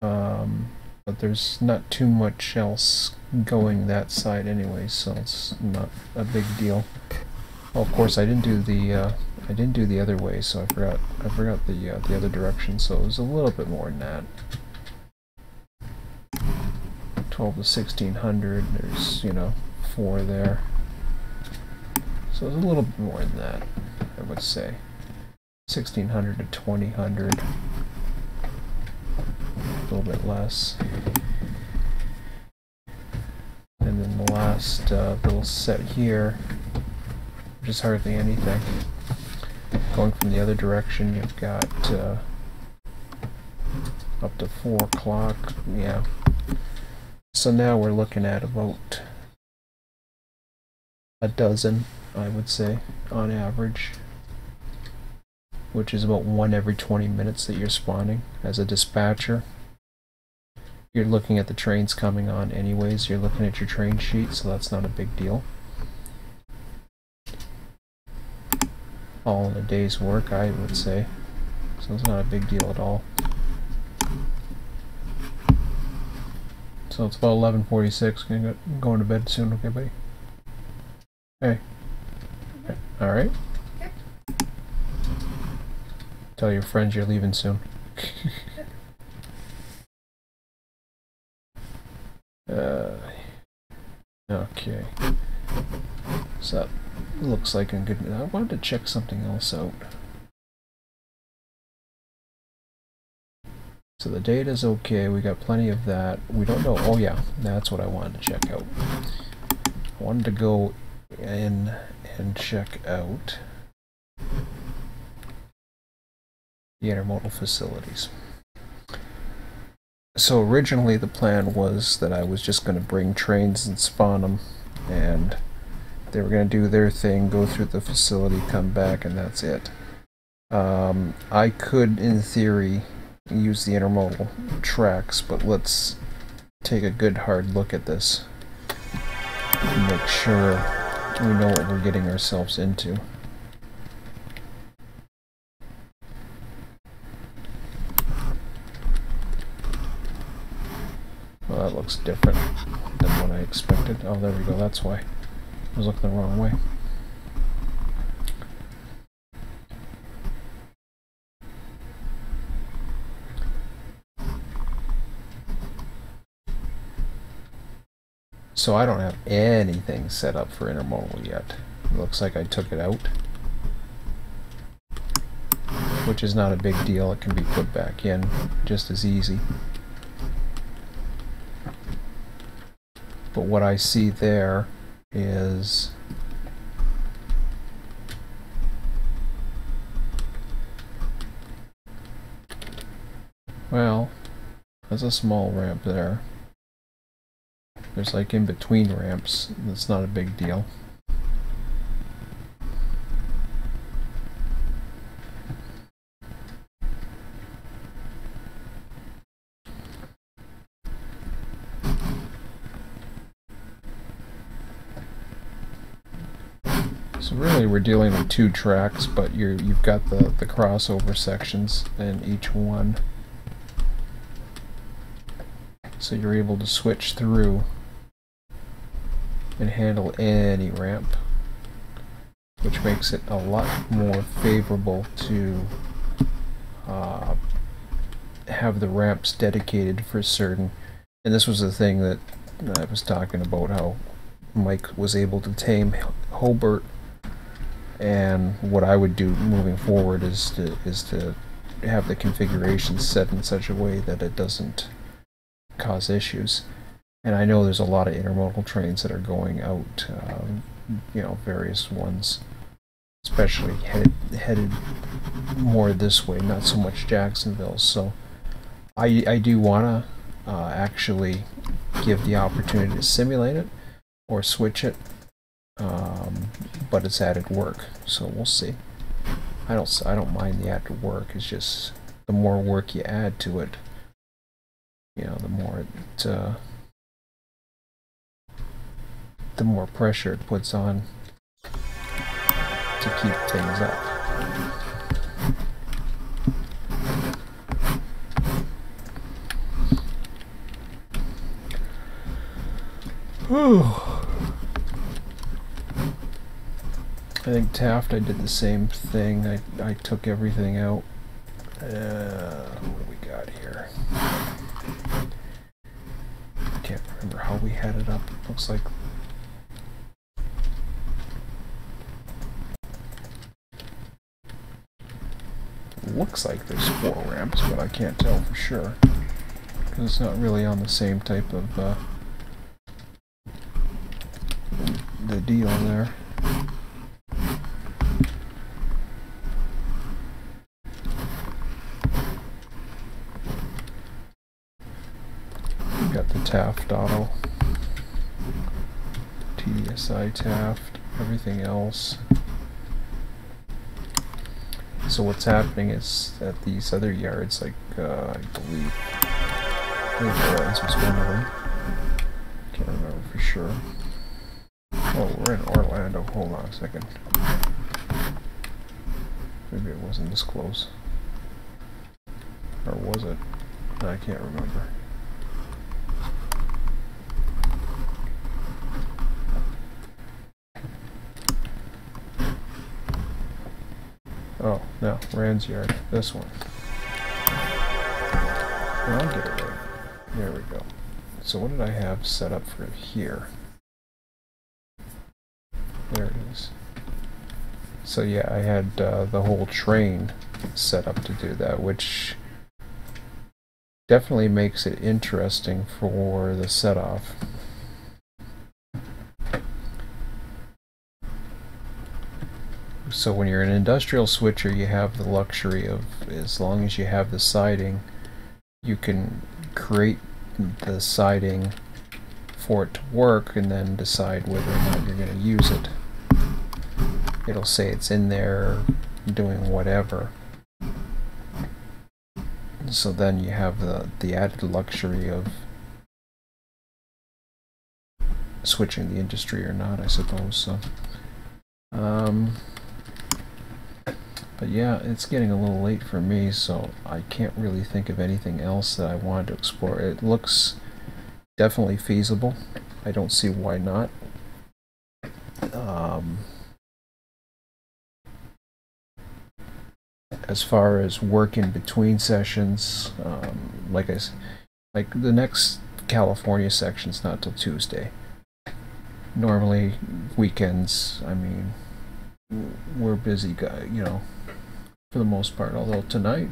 but there's not too much else going that side anyway, so it's not a big deal. Oh, of course, I didn't do the other way, so I forgot the other direction, so it was a little bit more than that. 12 to 1600, there's, 4 there. So it's a little bit more than that, I would say. 1600 to 2000, a little bit less. And then the last little set here, which is hardly anything. Going from the other direction, you've got up to 4 o'clock, yeah. So now we're looking at about a dozen, I would say, on average, which is about 1 every 20 minutes that you're spawning as a dispatcher. You're looking at the trains coming on anyways, you're looking at your train sheet, so that's not a big deal. All in a day's work, I would say, so it's not a big deal at all. So it's about 11:46. Going to bed soon, okay, buddy? Hey. All right. Yep. Tell your friends you're leaving soon. Okay. So that looks like a good. I wanted to check something else out. So the data's okay, we got plenty of that. We don't know, oh yeah, that's what I wanted to check out. I wanted to go in and check out the intermodal facilities. So originally the plan was that I was just going to bring trains and spawn them, and they were going to do their thing, go through the facility, come back, and that's it. I could, in theory, use the intermodal tracks, but let's take a good hard look at this and make sure we know what we're getting ourselves into. Well, that looks different than what I expected. Oh, there we go, that's why. I was looking the wrong way. So I don't have anything set up for intermodal yet. It looks like I took it out, which is not a big deal. It can be put back in just as easy. But what I see there is Well, there's a small ramp there. There's like in between ramps. That's not a big deal. So really we're dealing with 2 tracks, but you've got the crossover sections in each one. So you're able to switch through and handle any ramp, which makes it a lot more favorable to have the ramps dedicated for certain. And this was the thing that I was talking about, how Mike was able to tame Hobart. And what I would do moving forward is to have the configuration set in such a way that it doesn't cause issues. And I know there's a lot of intermodal trains that are going out, you know, various ones, especially headed more this way, not so much Jacksonville. So I do want to actually give the opportunity to simulate it or switch it. But it's added work, so we'll see. I don't mind the added work. It's just the more work you add to it, you know, the more pressure it puts on to keep things up. Whew. I think Taft, I did the same thing. I took everything out. What do we got here? I can't remember how we had it up. It looks like there's 4 ramps, but I can't tell for sure because it's not really on the same type of the deal there. Got the Taft auto, TDSI Taft, everything else. So what's happening is at these other yards, like I believe Lawrence was one of them. Can't remember for sure. Oh, we're in Orlando. Hold on a second. Maybe it wasn't this close. Or was it? I can't remember. Oh, no, Rand's yard. This one. Well, I'll get it right. There we go. So what did I have set up for here? There it is. So yeah, I had the whole train set up to do that, which definitely makes it interesting for the set-off. So when you're an industrial switcher, you have the luxury of, as long as you have the siding, you can create the siding for it to work and then decide whether or not you're going to use it. It'll say it's in there doing whatever. So then you have the added luxury of switching the industry or not, I suppose. So but yeah, it's getting a little late for me, so I can't really think of anything else that I wanted to explore. It looks definitely feasible. I don't see why not. As far as work in between sessions, like the next California section's not till Tuesday. Normally weekends, I mean, we're busy guys, you know, for the most part. Although tonight,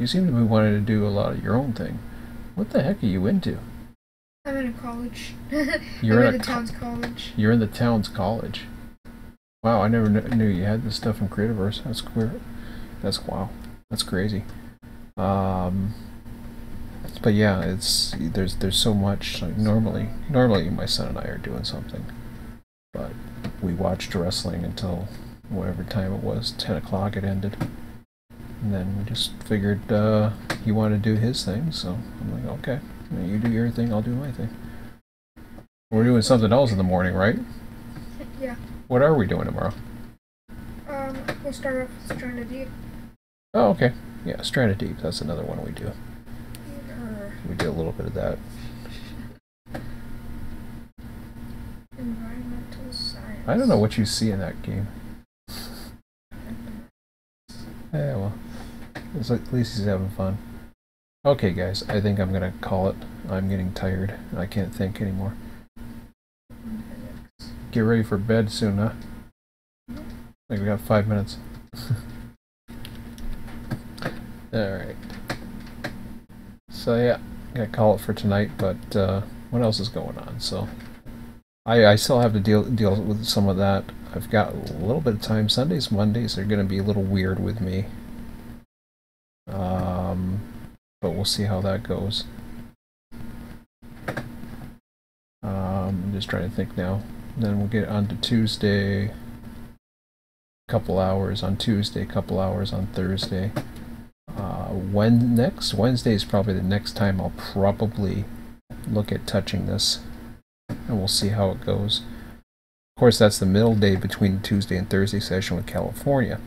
you seem to be wanting to do a lot of your own thing. What the heck are you into? I'm in a college. You're I'm in the town's college. You're in the town's college. Wow, I never knew you had this stuff in Creativerse. That's queer. Wow. That's crazy. But yeah, there's so much. Like normally my son and I are doing something, but we watched wrestling until whatever time it was, 10 o'clock it ended. And then we just figured he wanted to do his thing, so I'm like, okay, you do your thing, I'll do my thing. We're doing something else in the morning, right? Yeah. What are we doing tomorrow? We'll start off with Stranded Deep. Oh, okay. Yeah, Stranded Deep, that's another one we do. We do a little bit of that. Environmental science. I don't know what you see in that game. Yeah, well, at least he's having fun. Okay, guys, I think I'm gonna call it. I'm getting tired. I can't think anymore. Get ready for bed soon, huh? I think we got 5 minutes. Alright. So yeah, I'm gonna call it for tonight, but what else is going on? So I still have to deal with some of that. I've got a little bit of time. Sundays, Mondays are gonna be a little weird with me. But we'll see how that goes. I'm just trying to think now. Then we'll get on to Tuesday. Couple hours on Tuesday, couple hours on Thursday. Next Wednesday is probably the next time I'll probably look at touching this, and we'll see how it goes. Of course, that's the middle day between Tuesday and Thursday session with California,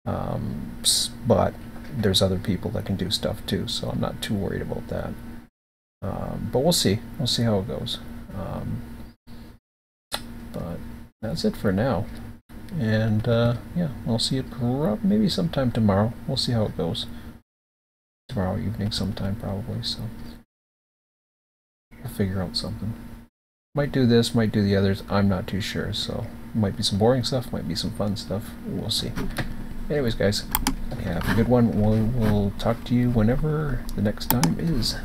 but there's other people that can do stuff too, so I'm not too worried about that. But we'll see how it goes. But that's it for now. And yeah, I'll see you maybe sometime tomorrow. We'll see how it goes. Tomorrow evening sometime probably, so we'll figure out something. Might do this, might do the others, I'm not too sure, so might be some boring stuff, might be some fun stuff, we'll see. Anyways guys, have a good one. We'll talk to you whenever the next time is.